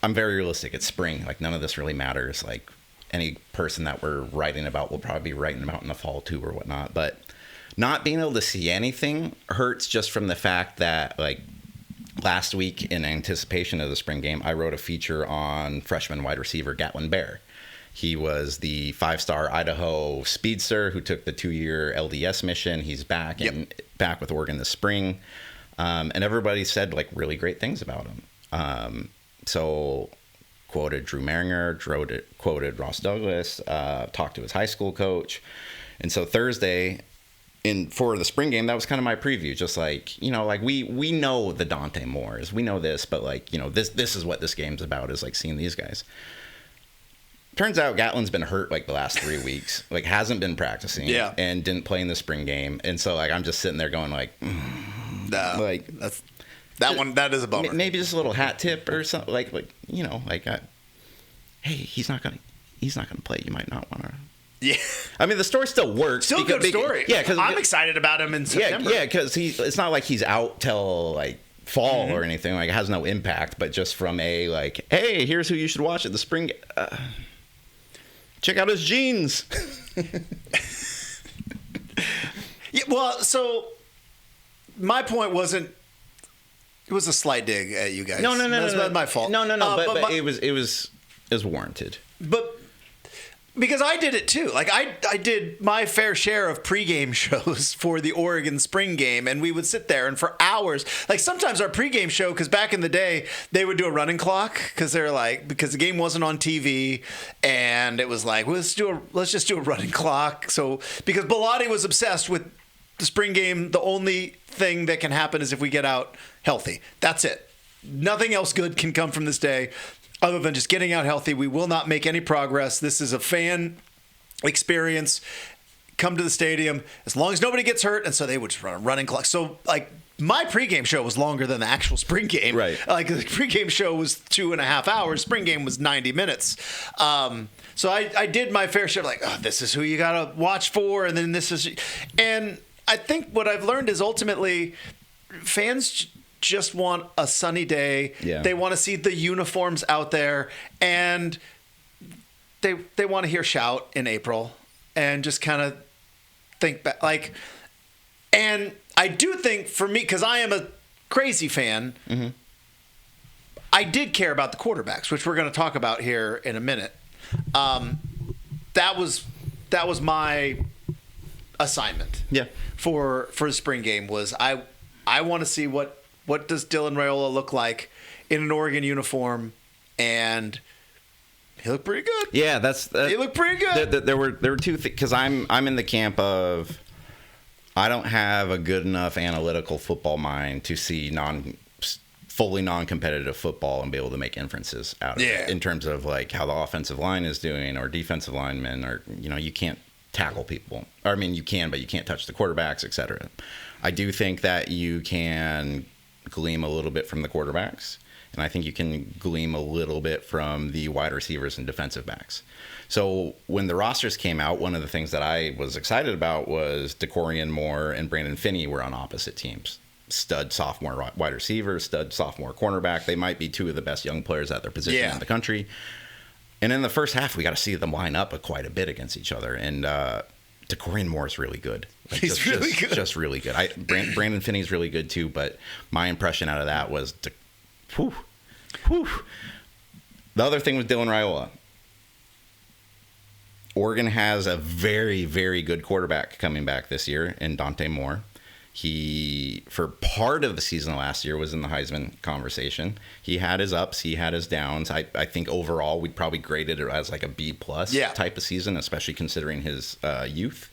I'm very realistic, it's spring. Like none of this really matters. Like any person that we're writing about will probably be writing about in the fall too or whatnot. But not being able to see anything hurts just from the fact that like last week in anticipation of the spring game, I wrote a feature on freshman wide receiver Gatlin Bear. He was the 5-star Idaho speedster who took the 2-year LDS mission. He's back back with Oregon this spring. And everybody said like really great things about him. So quoted Drew Maringer, quoted Ross Douglas, talked to his high school coach. And so Thursday for the spring game, that was kind of my preview. Just like, like we know the Dante Moores, we know this, but like, this is what this game's about, is like seeing these guys. Turns out Gatlin's been hurt like the last 3 weeks, like hasn't been practicing and didn't play in the spring game. And so like, I'm just sitting there going like, like that is a bummer. Maybe just a little hat tip or something hey, he's not going to play. You might not want to. Yeah. I mean, the story still works. Still a good story. Yeah. Cause I'm excited about him in September. Yeah. Cause it's not like he's out till like fall or anything. Like it has no impact, but just from like, hey, here's who you should watch at the spring. Check out his jeans. Yeah, well, so my point wasn't. It was a slight dig at you guys. No. That's my fault. No. But it was warranted. But because I did it too. Like I did my fair share of pregame shows for the Oregon spring game, and we would sit there and for hours. Like sometimes our pregame show, because back in the day they would do a running clock because the game wasn't on TV, and it was like let's just do a running clock. So because Bellotti was obsessed with the spring game, the only thing that can happen is if we get out healthy. That's it. Nothing else good can come from this day other than just getting out healthy. We will not make any progress. This is a fan experience. Come to the stadium as long as nobody gets hurt. And so they would just run a running clock. So like my pregame show was longer than the actual spring game. Right. Like the pregame show was 2.5 hours. Spring game was 90 minutes. So I did my fair share. Like, this is who you got to watch for. And then and I think what I've learned is ultimately fans just want a sunny day. Yeah. They want to see the uniforms out there, and they want to hear shout in April and just kind of think back. Like, and I do think for me, because I am a crazy fan, I did care about the quarterbacks, which we're going to talk about here in a minute. That was my assignment. Yeah. For the spring game was I want to see what does Dylan Raiola look like in an Oregon uniform, and he looked pretty good. Yeah, he looked pretty good. There were two things, because I'm in the camp of I don't have a good enough analytical football mind to see fully non-competitive football and be able to make inferences out of it in terms of like how the offensive line is doing or defensive linemen, or you can't tackle people. Or, I mean, you can, but you can't touch the quarterbacks, etc. I do think that you can glean a little bit from the quarterbacks, and I think you can glean a little bit from the wide receivers and defensive backs. So when the rosters came out, one of the things that I was excited about was DeCorian Moore and Brandon Finney were on opposite teams. Stud sophomore wide receiver, stud sophomore cornerback. They might be two of the best young players at their position in the country. And in the first half, we got to see them line up quite a bit against each other. And DeCorian Moore's really good. Like, He's really good. Just really good. Brandon Finney's really good too, but my impression out of that was, whew. The other thing with Dylan Raiola. Oregon has a very, very good quarterback coming back this year in Dante Moore. He, for part of the season last year, was in the Heisman conversation. He had his ups, he had his downs. I think overall we'd probably graded it as like a B+ type of season, especially considering his youth.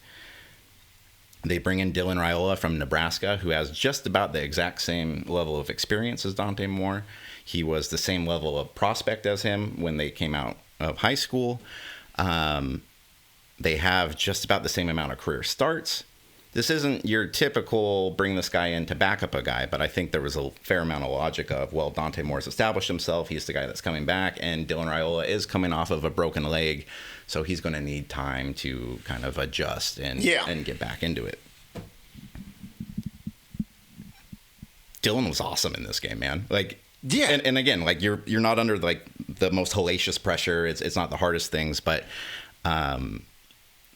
They bring in Dylan Raiola from Nebraska, who has just about the exact same level of experience as Dante Moore. He was the same level of prospect as him when they came out of high school. They have just about the same amount of career starts. This isn't your typical bring this guy in to back up a guy, but I think there was a fair amount of logic of, well, Dante Moore's established himself. He's the guy that's coming back, and Dylan Raiola is coming off of a broken leg, so he's going to need time to kind of adjust and get back into it. Dylan was awesome in this game, man. Like, yeah, and again, like you're not under like the most hellacious pressure. It's not the hardest things, but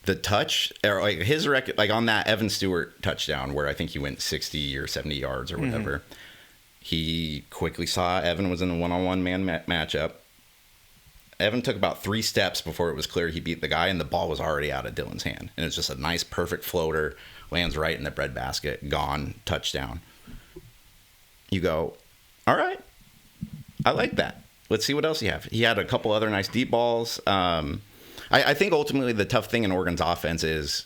the touch or like his record, like on that Evan Stewart touchdown where I think he went 60 or 70 yards or whatever, he quickly saw Evan was in a one-on-one man matchup. Evan took about 3 steps before it was clear he beat the guy, and the ball was already out of Dylan's hand. And it's just a nice, perfect floater, lands right in the breadbasket, gone, touchdown. You go, all right, I like that. Let's see what else you have. He had a couple other nice deep balls. I think ultimately the tough thing in Oregon's offense is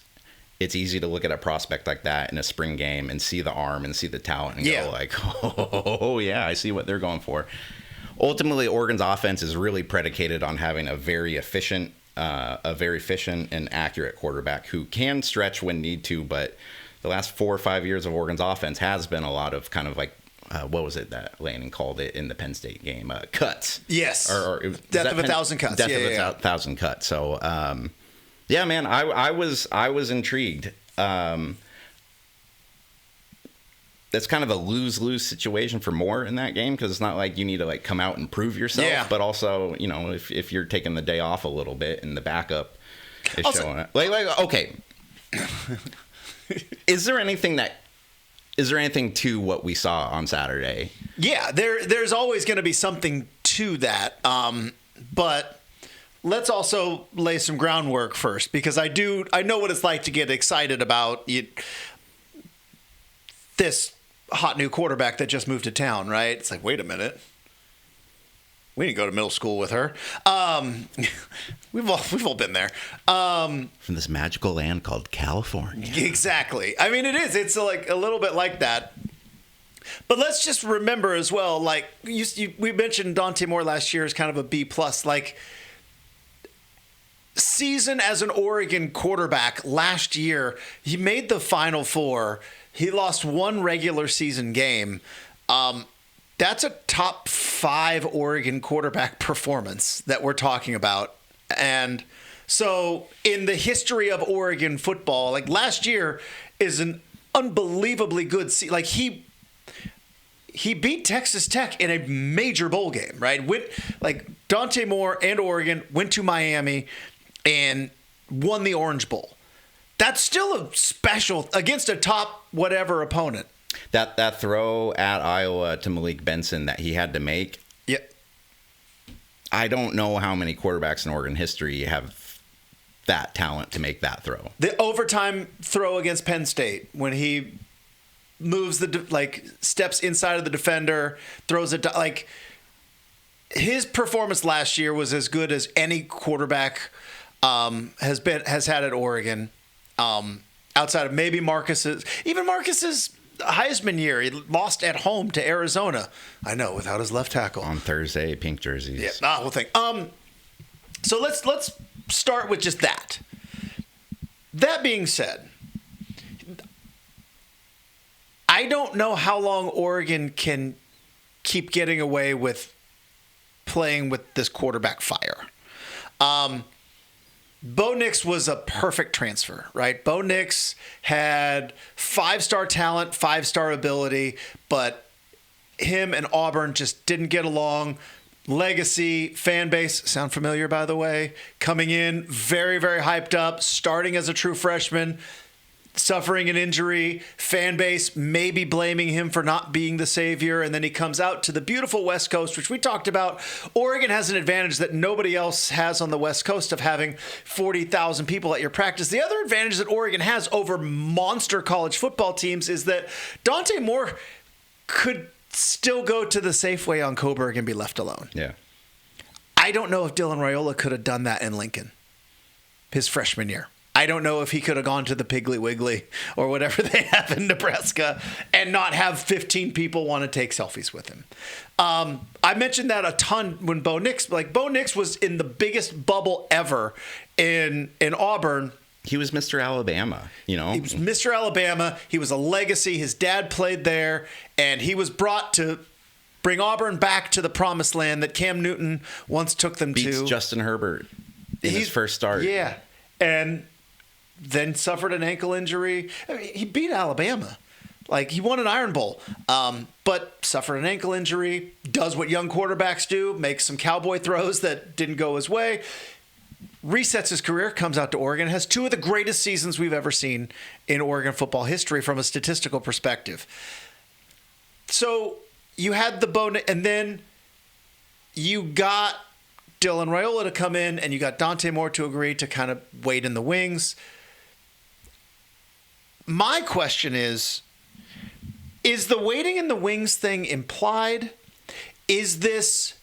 it's easy to look at a prospect like that in a spring game and see the arm and see the talent and go like, oh, yeah, I see what they're going for. Ultimately, Oregon's offense is really predicated on having a very efficient and accurate quarterback who can stretch when need to, but the last 4 or 5 years of Oregon's offense has been a lot of kind of like, what was it that Lanning called it in the Penn State game? Cuts. Yes. Or death of 1,000 cuts. Death of 1,000 cuts. So, yeah, man, I was intrigued. That's kind of a lose-lose situation for Moore in that game because it's not like you need to like come out and prove yourself, but also, you know, if you're taking the day off a little bit and the backup is showing it. Like okay. Is there anything to what we saw on Saturday? Yeah, there's always going to be something to that. But let's also lay some groundwork first, because I know what it's like to get excited about this hot new quarterback that just moved to town, right? It's like, wait a minute. We didn't go to middle school with her. We've all been there. From this magical land called California. Exactly. I mean, it is. It's like a little bit like that. But let's just remember as well, like we mentioned Dante Moore last year as kind of a B+. Like, season as an Oregon quarterback last year, he made the Final Four. He lost 1 regular season game. That's a top 5 Oregon quarterback performance that we're talking about. And so in the history of Oregon football, like last year is an unbelievably good season. Like he beat Texas Tech in a major bowl game, right? Like Dante Moore and Oregon went to Miami and won the Orange Bowl. That's still a special against a top whatever opponent. That throw at Iowa to Malik Benson that he had to make. Yeah. I don't know how many quarterbacks in Oregon history have that talent to make that throw. The overtime throw against Penn State when he moves steps inside of the defender, throws it like his performance last year was as good as any quarterback has had at Oregon. Outside of maybe Marcus's Heisman year, he lost at home to Arizona. I know, without his left tackle on Thursday, pink jerseys. Yeah, we'll think. So let's start with just that. That being said, I don't know how long Oregon can keep getting away with playing with this quarterback fire. Bo Nix was a perfect transfer, right? Bo Nix had 5-star talent, 5-star ability, but him and Auburn just didn't get along. legacy, fan base. Sound familiar, by the way? Coming in very, very hyped up, starting as a true freshman, suffering an injury, fan base maybe blaming him for not being the savior, and then he comes out to the beautiful West Coast, which we talked about. Oregon has an advantage that nobody else has on the West Coast of having 40,000 people at your practice. The other advantage that Oregon has over monster college football teams is that Dante Moore could still go to the Safeway on Coburg and be left alone. Yeah. I don't know if Dylan Raiola could have done that in Lincoln his freshman year. I don't know if he could have gone to the Piggly Wiggly or whatever they have in Nebraska and not have 15 people want to take selfies with him. I mentioned that a ton when Bo Nix was in the biggest bubble ever in Auburn. He was Mr. Alabama, you know. He was Mr. Alabama. He was a legacy. His dad played there, and he was brought to bring Auburn back to the promised land that Cam Newton once took them Beats to. Justin Herbert in his first start. Yeah, and then suffered an ankle injury. I mean, he beat Alabama. Like, he won an Iron Bowl, but suffered an ankle injury, does what young quarterbacks do, makes some cowboy throws that didn't go his way, resets his career, comes out to Oregon, has two of the greatest seasons we've ever seen in Oregon football history from a statistical perspective. So you had the bone, and then you got Dylan Raiola to come in, and you got Dante Moore to agree to kind of wait in the wings. My question is the waiting in the wings thing implied? Is this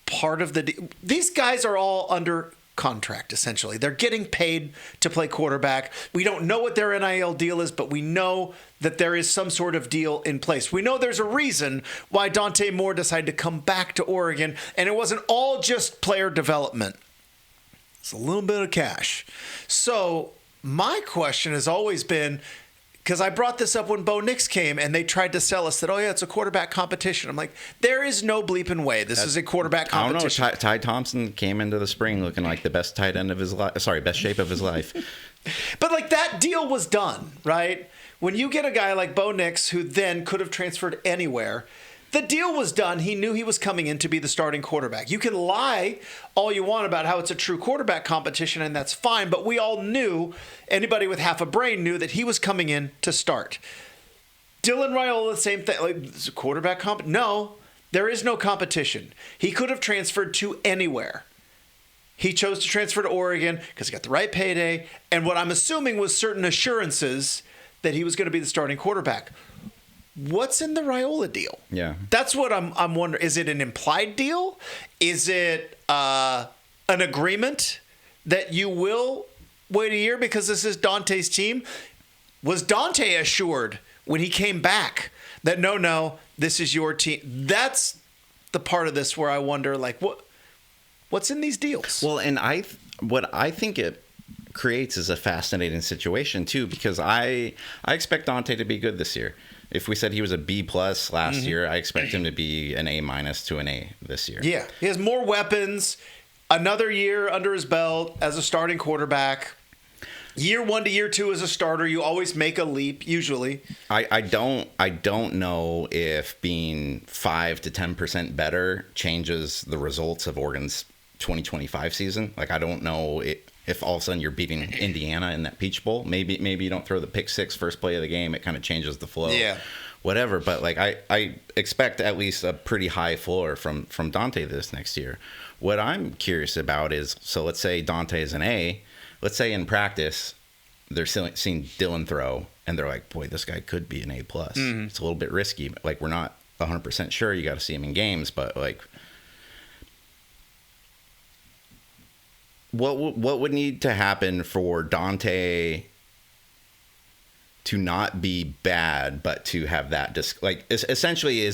part of the deal? These guys are all under contract, essentially. They're getting paid to play quarterback. We don't know what their NIL deal is, but we know that there is some sort of deal in place. We know there's a reason why Dante Moore decided to come back to Oregon, and it wasn't all just player development. It's a little bit of cash. So my question has always been, because I brought this up when Bo Nix came and they tried to sell us that, oh, yeah, it's a quarterback competition. I'm like, there is no bleeping way. This is a quarterback competition. I don't know. Ty Thompson came into the spring looking like the best tight end of his life. Sorry, best shape of his life. But, like, that deal was done, right? When you get a guy like Bo Nix, who then could have transferred anywhere, the deal was done. He knew he was coming in to be the starting quarterback. You can lie all you want about how it's a true quarterback competition, and that's fine, but we all knew, anybody with half a brain knew that he was coming in to start. Dylan Raiola, the same thing. Like, it's a quarterback comp? No, there is no competition. He could have transferred to anywhere. He chose to transfer to Oregon because he got the right payday, and what I'm assuming was certain assurances that he was going to be the starting quarterback. What's in the Raiola deal? Yeah. That's what I'm wondering. Is it an implied deal? Is it an agreement that you will wait a year because this is Dante's team? Was Dante assured when he came back that, no, this is your team? That's the part of this where I wonder, like, what's in these deals? Well, and what I think it creates is a fascinating situation, too, because I expect Dante to be good this year. If we said he was a B+ last year, I expect him to be an A- to an A this year. Yeah, he has more weapons, another year under his belt as a starting quarterback. Year 1 to year 2 as a starter, you always make a leap, usually. I don't know if being 5 to 10% better changes the results of Oregon's 2025 season. Like, I don't know if all of a sudden you're beating Indiana in that Peach Bowl. Maybe you don't throw the pick six first play of the game. It kind of changes the flow. Yeah. Whatever. But, like, I expect at least a pretty high floor from Dante this next year. What I'm curious about is, so let's say Dante is an A. Let's say in practice they're seeing Dylan throw, and they're like, boy, this guy could be an A+. It's a little bit risky. Like, we're not 100% sure. You got to see him in games. But, like, what would need to happen for Dante to not be bad, but to have that essentially,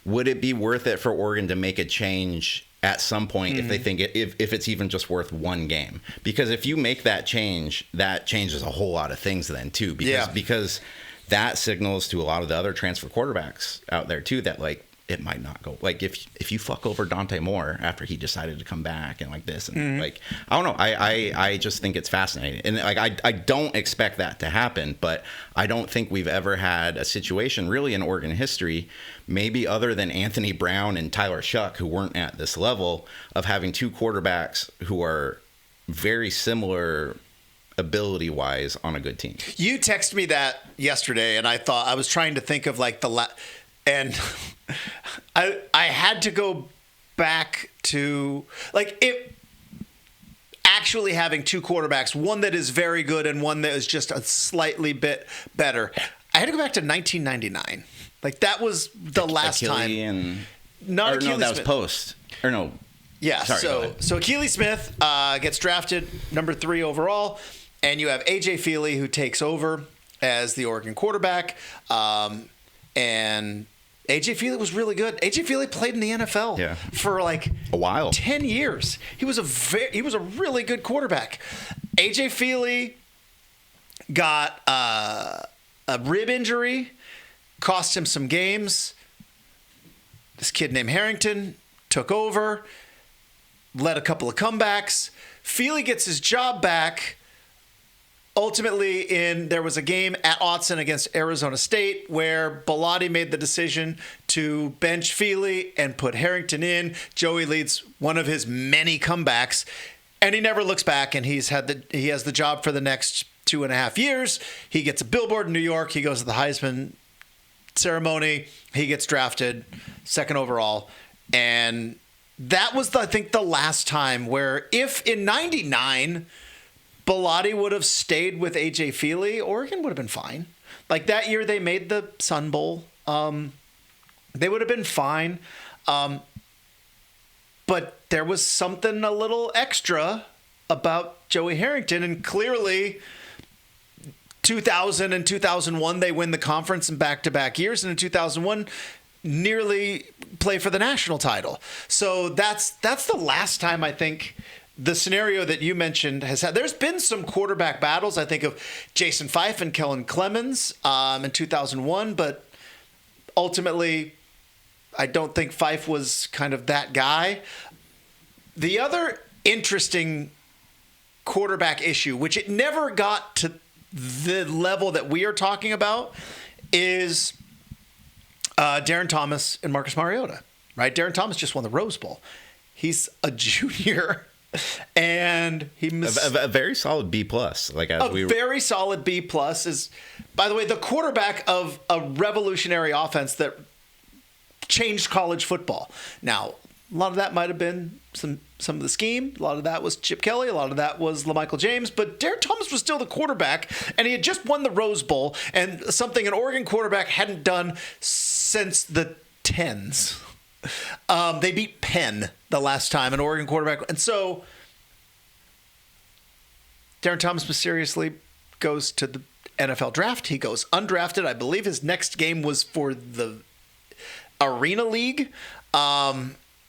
would it be worth it for Oregon to make a change at some point if they think if it's even just worth one game? Because if you make that changes a whole lot of things then too, because that signals to a lot of the other transfer quarterbacks out there too that, like, it might not go. Like if you fuck over Dante Moore after he decided to come back and like this, and like I don't know, I just think it's fascinating, and like I don't expect that to happen, but I don't think we've ever had a situation really in Oregon history, maybe other than Anthony Brown and Tyler Shuck, who weren't at this level, of having two quarterbacks who are very similar ability-wise on a good team. You texted me that yesterday, and I was trying to think of like and I had to go back to like it actually having two quarterbacks, one that is very good and one that is just a slightly bit better. I had to go back to 1999. Like that was the last time. Not Achilles Smith. That was post. Or no. Yeah. Sorry, so Achilles Smith gets drafted number 3 overall, and you have AJ Feely who takes over as the Oregon quarterback. And AJ Feely was really good. AJ Feely played in the NFL for like a while, 10 years. He was a really good quarterback. AJ Feely got a rib injury, cost him some games. This kid named Harrington took over, led a couple of comebacks. Feely gets his job back. Ultimately, there was a game at Autzen against Arizona State where Bellotti made the decision to bench Feely and put Harrington in. Joey leads one of his many comebacks, and he never looks back. And he has the job for the next 2.5 years. He gets a billboard in New York. He goes to the Heisman ceremony. He gets drafted 2nd overall, and that was, I think, the last time where if in 99 Bellotti would have stayed with AJ Feely, Oregon would have been fine. Like that year they made the Sun Bowl. They would have been fine. But there was something a little extra about Joey Harrington, and clearly 2000 and 2001 they win the conference in back-to-back years, and in 2001 nearly play for the national title. So that's the last time I think the scenario that you mentioned has had. There's been some quarterback battles. I think of Jason Fife and Kellen Clemens in 2001, but ultimately I don't think Fife was kind of that guy. The other interesting quarterback issue, which it never got to the level that we are talking about, is Darren Thomas and Marcus Mariota, right? Darren Thomas just won the Rose Bowl. He's a junior, and he a very solid B+. Very solid B+ is, by the way, the quarterback of a revolutionary offense that changed college football. Now, a lot of that might have been some of the scheme. A lot of that was Chip Kelly. A lot of that was LaMichael James. But Darren Thomas was still the quarterback, and he had just won the Rose Bowl, and something an Oregon quarterback hadn't done since the 10s. They beat Penn the last time, an Oregon quarterback. And so Darren Thomas mysteriously goes to the NFL draft. He goes undrafted. I believe his next game was for the Arena League.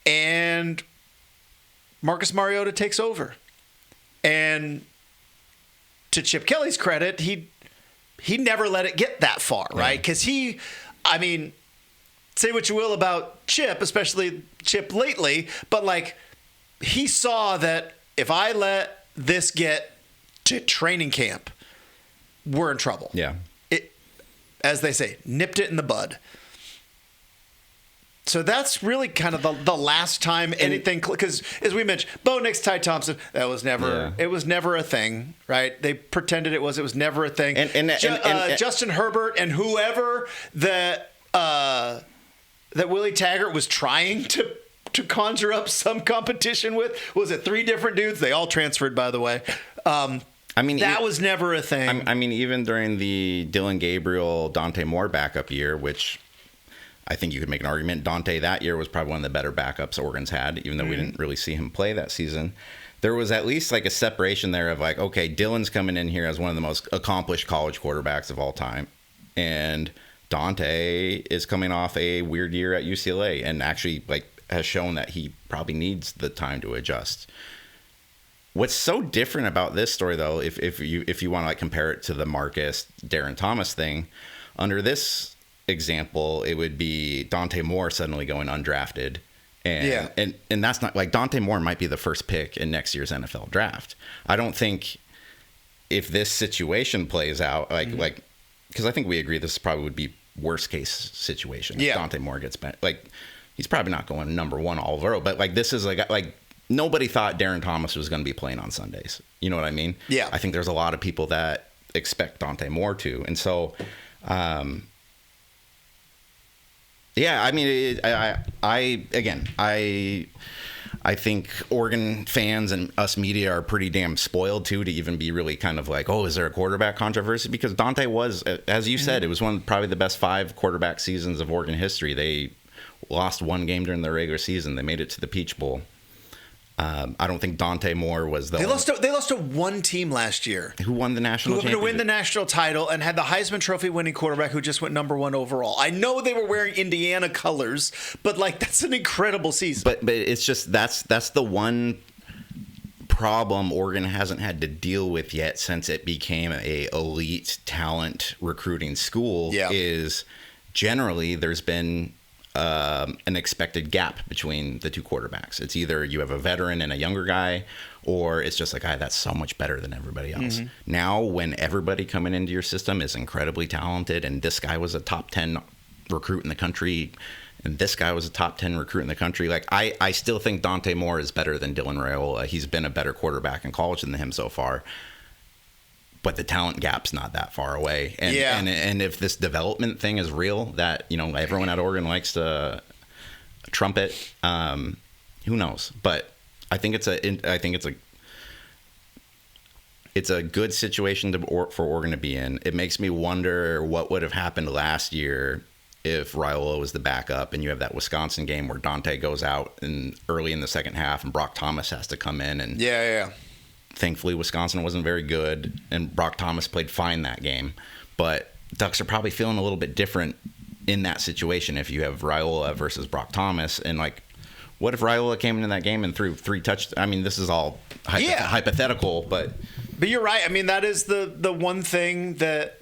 And Marcus Mariota takes over. And to Chip Kelly's credit, he never let it get that far, right? Because say what you will about Chip, especially Chip lately, but like he saw that if I let this get to training camp, we're in trouble. Yeah. It, as they say, nipped it in the bud. So that's really kind of the last time anything, because as we mentioned, Bo Nix, Ty Thompson, that was never, it was never a thing, right? They pretended it was never a thing. And Justin Herbert and whoever that Willie Taggart was trying to conjure up some competition with, was it 3 different dudes? They all transferred, by the way. That was never a thing. Even during the Dylan Gabriel, Dante Moore backup year, which I think you could make an argument, Dante that year was probably one of the better backups Oregon's had, even though we didn't really see him play that season. There was at least like a separation there of like, okay, Dylan's coming in here as one of the most accomplished college quarterbacks of all time, and Dante is coming off a weird year at UCLA and actually like has shown that he probably needs the time to adjust. What's so different about this story, though, if you want to like compare it to the Marcus Darren Thomas thing, under this example, it would be Dante Moore suddenly going undrafted. And that's not like Dante Moore might be the first pick in next year's NFL draft. I don't think if this situation plays out, because I think we agree this probably would be worst case situation. If Dante Moore gets back, like he's probably not going number one all over, but like this is like nobody thought Darren Thomas was going to be playing on Sundays. You know what I mean? Yeah. I think there's a lot of people that expect Dante Moore to, and so. Yeah, I mean, I think Oregon fans and us media are pretty damn spoiled too to even be really kind of like, oh, is there a quarterback controversy? Because Dante was, as you said, it was one of probably the best 5 quarterback seasons of Oregon history. They lost one game during the regular season. They made it to the Peach Bowl. I don't think Dante Moore was the. They lost to one team last year. Who won the national championship? Who win the national title and had the Heisman Trophy winning quarterback who just went number 1 overall. I know they were wearing Indiana colors, but like that's an incredible season. But it's just that's the one problem Oregon hasn't had to deal with yet since it became a elite talent recruiting school. Yeah. Is generally there's been an expected gap between the two quarterbacks. It's either you have a veteran and a younger guy, or it's just like, that's so much better than everybody else. Mm-hmm. Now, when everybody coming into your system is incredibly talented, and this guy was a top 10 recruit in the country, and this guy was a top 10 recruit in the country, like I still think Dante Moore is better than Dylan Raiola. He's been a better quarterback in college than him so far. But the talent gap's not that far away. And if this development thing is real, that, everyone at Oregon likes to trumpet, who knows? But I think it's a good situation for Oregon to be in. It makes me wonder what would have happened last year if Raiola was the backup and you have that Wisconsin game where Dante goes out early in the second half and Brock Thomas has to come in and Thankfully, Wisconsin wasn't very good, and Brock Thomas played fine that game. But Ducks are probably feeling a little bit different in that situation if you have Raiola versus Brock Thomas. And, what if Raiola came into that game and threw 3 touchdowns? I mean, this is all hypothetical, but you're right. I mean, that is the one thing that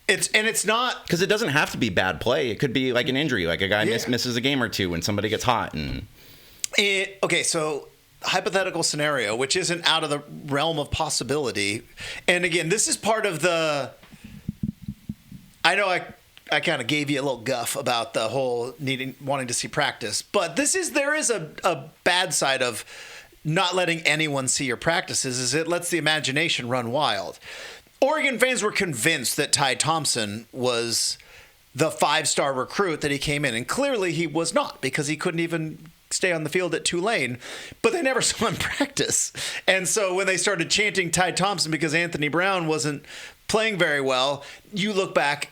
it's not because it doesn't have to be bad play. It could be like an injury, like a guy misses a game or two and somebody gets hot. Okay, so. Hypothetical scenario, which isn't out of the realm of possibility. And again, this is part of I know I kind of gave you a little guff about the whole wanting to see practice, but there is a bad side of not letting anyone see your practices is it lets the imagination run wild. Oregon fans were convinced that Ty Thompson was the 5-star recruit that he came in, and clearly he was not because he couldn't even stay on the field at Tulane, but they never saw him practice. And so when they started chanting Ty Thompson because Anthony Brown wasn't playing very well, you look back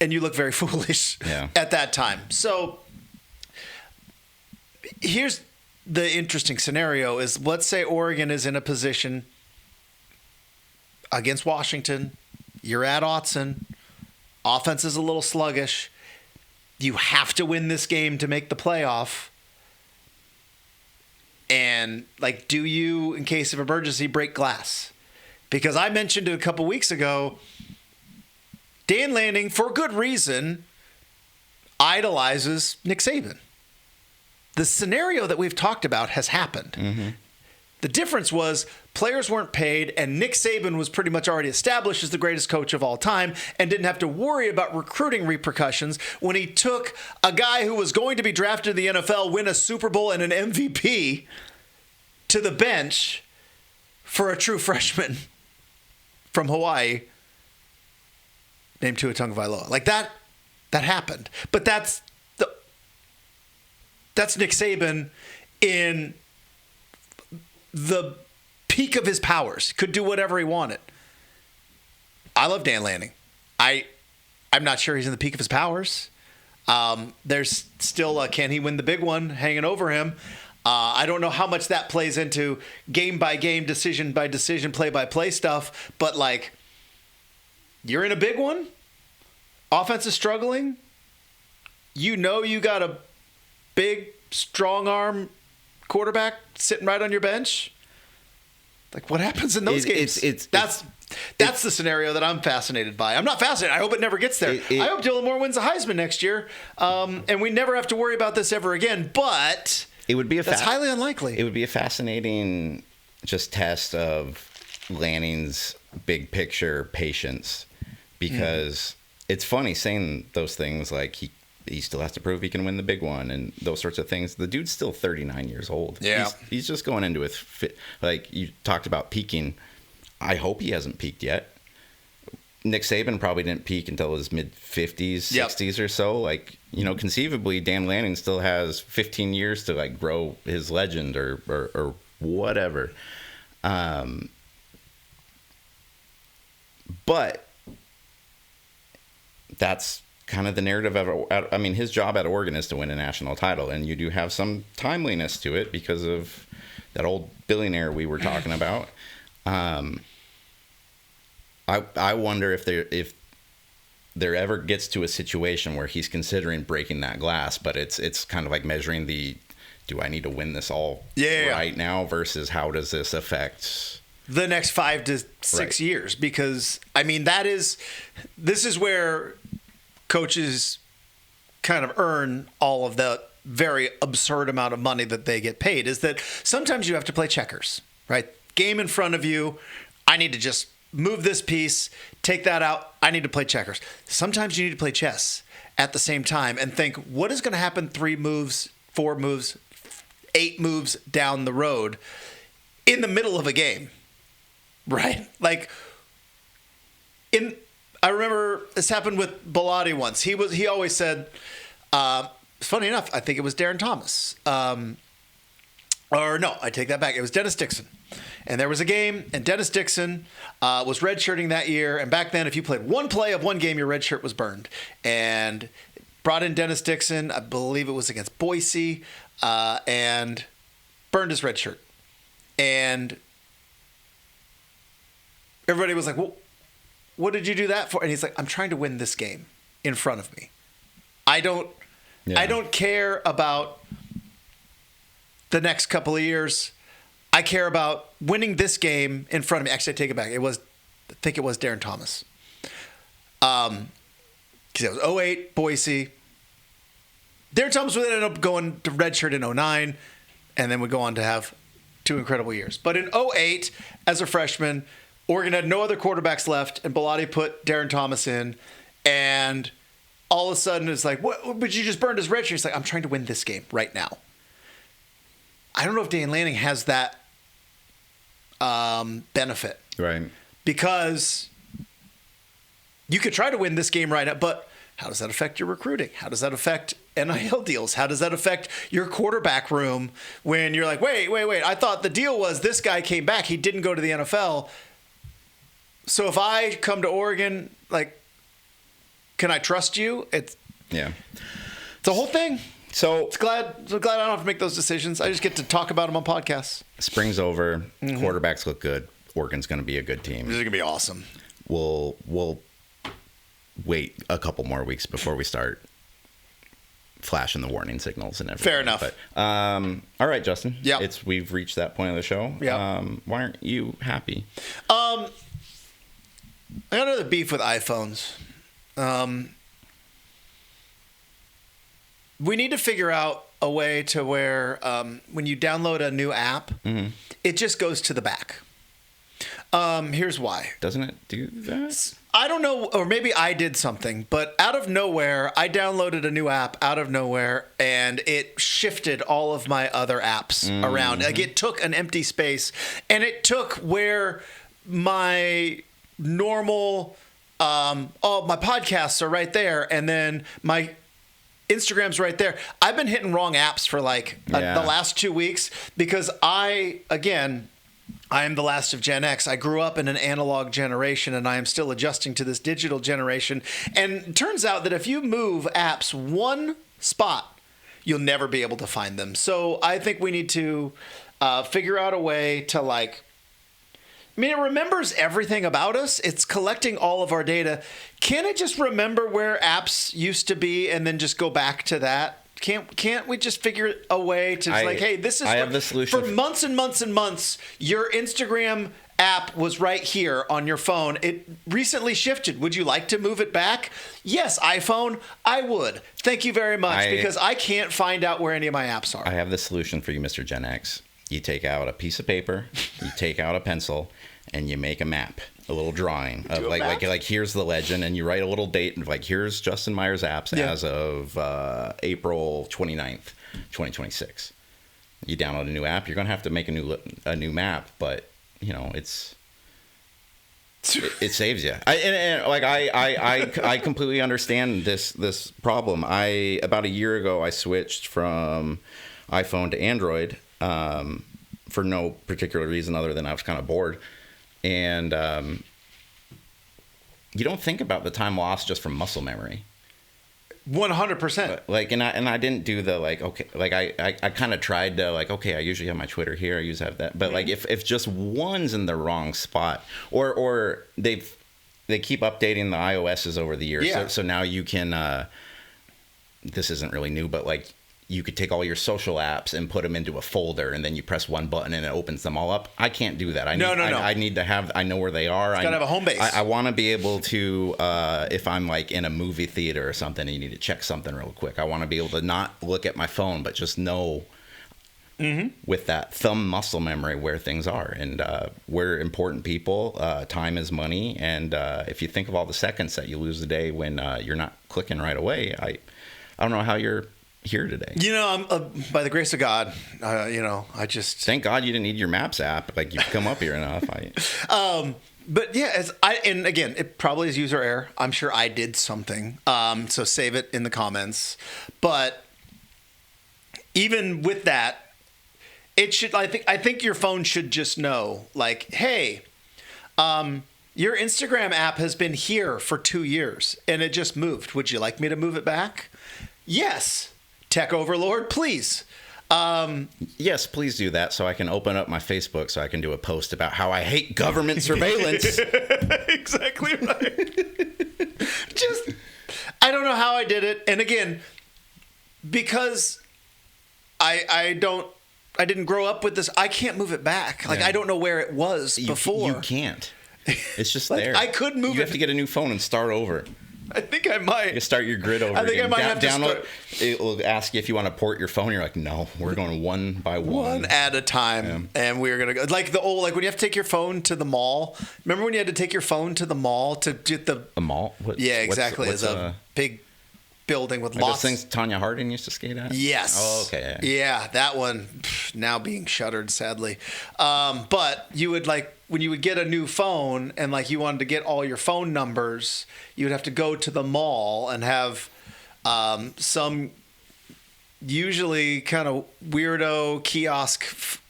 and you look very foolish at that time. So here's the interesting scenario is let's say Oregon is in a position against Washington. You're at Autzen. Offense is a little sluggish. You have to win this game to make the playoff. And, do you, in case of emergency, break glass? Because I mentioned it a couple weeks ago, Dan Lanning, for good reason, idolizes Nick Saban. The scenario that we've talked about has happened. Mm-hmm. The difference was players weren't paid, and Nick Saban was pretty much already established as the greatest coach of all time and didn't have to worry about recruiting repercussions when he took a guy who was going to be drafted in the NFL, win a Super Bowl and an MVP to the bench for a true freshman from Hawaii named Tua Tagovailoa. That happened. But that's Nick Saban in the peak of his powers, could do whatever he wanted. I love Dan Lanning. I'm not sure he's in the peak of his powers. There's still can he win the big one hanging over him. I don't know how much that plays into game by game, decision by decision, play by play stuff. But you're in a big one. Offense is struggling. You got a big, strong arm quarterback sitting right on your bench. What happens in those games? That's That's the scenario that I'm fascinated by. I'm not fascinated. I hope it never gets there. I hope Dylan Moore wins the Heisman next year, and we never have to worry about this ever again. But it would be that's highly unlikely. It would be a fascinating just test of Lanning's big picture patience, because it's funny saying those things like he still has to prove he can win the big one and those sorts of things. The dude's still 39 years old. Yeah, he's just going into it. Like you talked about peaking. I hope he hasn't peaked yet. Nick Saban probably didn't peak until his mid-50s, 60s or so. Like, conceivably, Dan Lanning still has 15 years to, like, grow his legend or whatever. But that's kind of the narrative of, his job at Oregon is to win a national title, and you do have some timeliness to it because of that old billionaire we were talking about. I wonder if there ever gets to a situation where he's considering breaking that glass, but it's kind of like measuring do I need to win this all right now versus how does this affect the next 5 to 6 years? Because this is where coaches kind of earn all of the very absurd amount of money that they get paid, is that sometimes you have to play checkers, right? Game in front of you. I need to just move this piece, take that out. I need to play checkers. Sometimes you need to play chess at the same time and think, what is going to happen 3 moves, 4 moves, 8 moves down the road in the middle of a game, right? Like, I remember this happened with Bellotti once. He always said, funny enough, I think it was Darren Thomas. Or no, I take that back. It was Dennis Dixon. And there was a game, and Dennis Dixon was redshirting that year. And back then, if you played one play of one game, your red shirt was burned. And brought in Dennis Dixon, I believe it was against Boise, and burned his red shirt. And everybody was like, well, what did you do that for? And he's like, I'm trying to win this game in front of me. I don't care about the next couple of years. I care about winning this game in front of me. Actually, I take it back. I think it was Darren Thomas. Because it was 2008, Boise. Darren Thomas would end up going to redshirt in 2009, and then would go on to have 2 incredible years. But in 2008, as a freshman, Oregon had no other quarterbacks left, and Bellotti put Darren Thomas in, and all of a sudden it's like, what? But you just burned his redshirt. He's like, I'm trying to win this game right now. I don't know if Dan Lanning has that benefit. Right. Because you could try to win this game right now, but how does that affect your recruiting? How does that affect NIL deals? How does that affect your quarterback room when you're like, wait, I thought the deal was this guy came back. He didn't go to the NFL. So if I come to Oregon, like, can I trust you? It's a whole thing. So glad I don't have to make those decisions. I just get to talk about them on podcasts. Spring's over. Mm-hmm. Quarterbacks look good. Oregon's going to be a good team. This is going to be awesome. We'll wait a couple more weeks before we start flashing the warning signals and everything. Fair enough. But, all right, Justin. Yeah. We've reached that point of the show. Yeah. Why aren't you happy? I got another beef with iPhones. We need to figure out a way to where when you download a new app, it just goes to the back. Here's why. Doesn't it do that? I don't know, or maybe I did something, but out of nowhere, I downloaded a new app out of nowhere, and it shifted all of my other apps around. Like, it took an empty space, and it took where my normal, my podcasts are right there, and then my Instagram's right there. I've been hitting wrong apps for the last 2 weeks because I am the last of Gen X. I grew up in an analog generation, and I am still adjusting to this digital generation. And it turns out that if you move apps one spot, you'll never be able to find them. So I think we need to figure out a way to it remembers everything about us. It's collecting all of our data. Can it just remember where apps used to be and then just go back to that? Can't we just figure a way to hey, this is I have the solution for months and months and months. Your Instagram app was right here on your phone. It recently shifted. Would you like to move it back? Yes, iPhone, I would. Thank you very much, because I can't find out where any of my apps are. I have the solution for you, Mr. Gen X. You take out a piece of paper, you take out a pencil, and you make a map. A little drawing of like here's the legend, and you write a little date of like here's Justin Myers apps as of April 29th, 2026. You download a new app, you're gonna have to make a new map, but you know it saves you. I completely understand this problem. About a year ago I switched from iPhone to Android for no particular reason other than I was kind of bored. And you don't think about the time lost just from muscle memory. 100%. Like, and I didn't do the I kind of tried to I usually have my Twitter here, I usually have that, but like if just one's in the wrong spot, or they keep updating the iOSs over the years, so now you can. This isn't really new, but like. You could take all your social apps and put them into a folder, and then you press one button and it opens them all up. I can't do that. I need to have. I know where they are. It's gotta have a home base. I want to be able to, if I'm like in a movie theater or something, and you need to check something real quick. I want to be able to not look at my phone, but just know with that thumb muscle memory where things are, and we're important people. Time is money, and if you think of all the seconds that you lose a day when you're not clicking right away, I don't know how you're here today. You know, I'm by the grace of God, I just thank God you didn't need your Maps app. Like you've come up here enough. But yeah, and again, it probably is user error. I'm sure I did something. So save it in the comments. But even with that, it should. I think your phone should just know, like, hey, your Instagram app has been here for 2 years and it just moved. Would you like me to move it back? Yes. Tech overlord, please. Yes, please do that so I can open up my Facebook so I can do a post about how I hate government surveillance. Exactly right. I don't know how I did it. And again, because I didn't grow up with this, I can't move it back. Like, I don't know where it was before. You can't. It's just there. I could move it. You have to get a new phone and start over. I think I might. You start your grid over. I think again. I might have to download. It will ask you if you want to port your phone. You're like, no, we're going one by one at a time, and we're gonna go like when you have to take your phone to the mall. Remember when you had to take your phone to the mall to get a mall? Exactly. It's a big building with lots. Those things Tanya Harding used to skate at. Yes. Oh, okay. Yeah, that one now being shuttered, sadly. But you would when you would get a new phone and you wanted to get all your phone numbers, you would have to go to the mall and have some usually kind of weirdo kiosk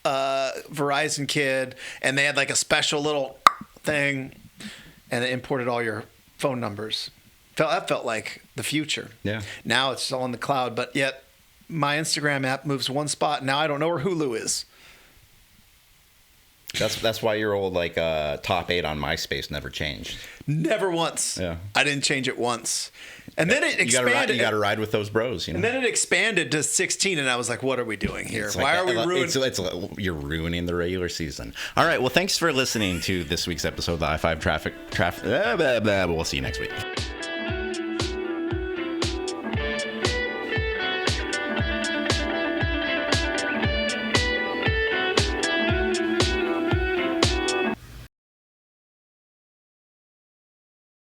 Verizon kid, and they had a special little thing, and it imported all your phone numbers. That felt like the future. Yeah. Now it's all in the cloud, but yet my Instagram app moves one spot. Now I don't know where Hulu is. That's why your old top 8 on MySpace never changed. Never once. Yeah. I didn't change it once. And then it expanded. You got to ride with those bros, you know. And then it expanded to 16, and I was like, what are we doing here? Why are we ruining? You're ruining the regular season. All right. Well, thanks for listening to this week's episode of the I-5 Traffic. We'll see you next week.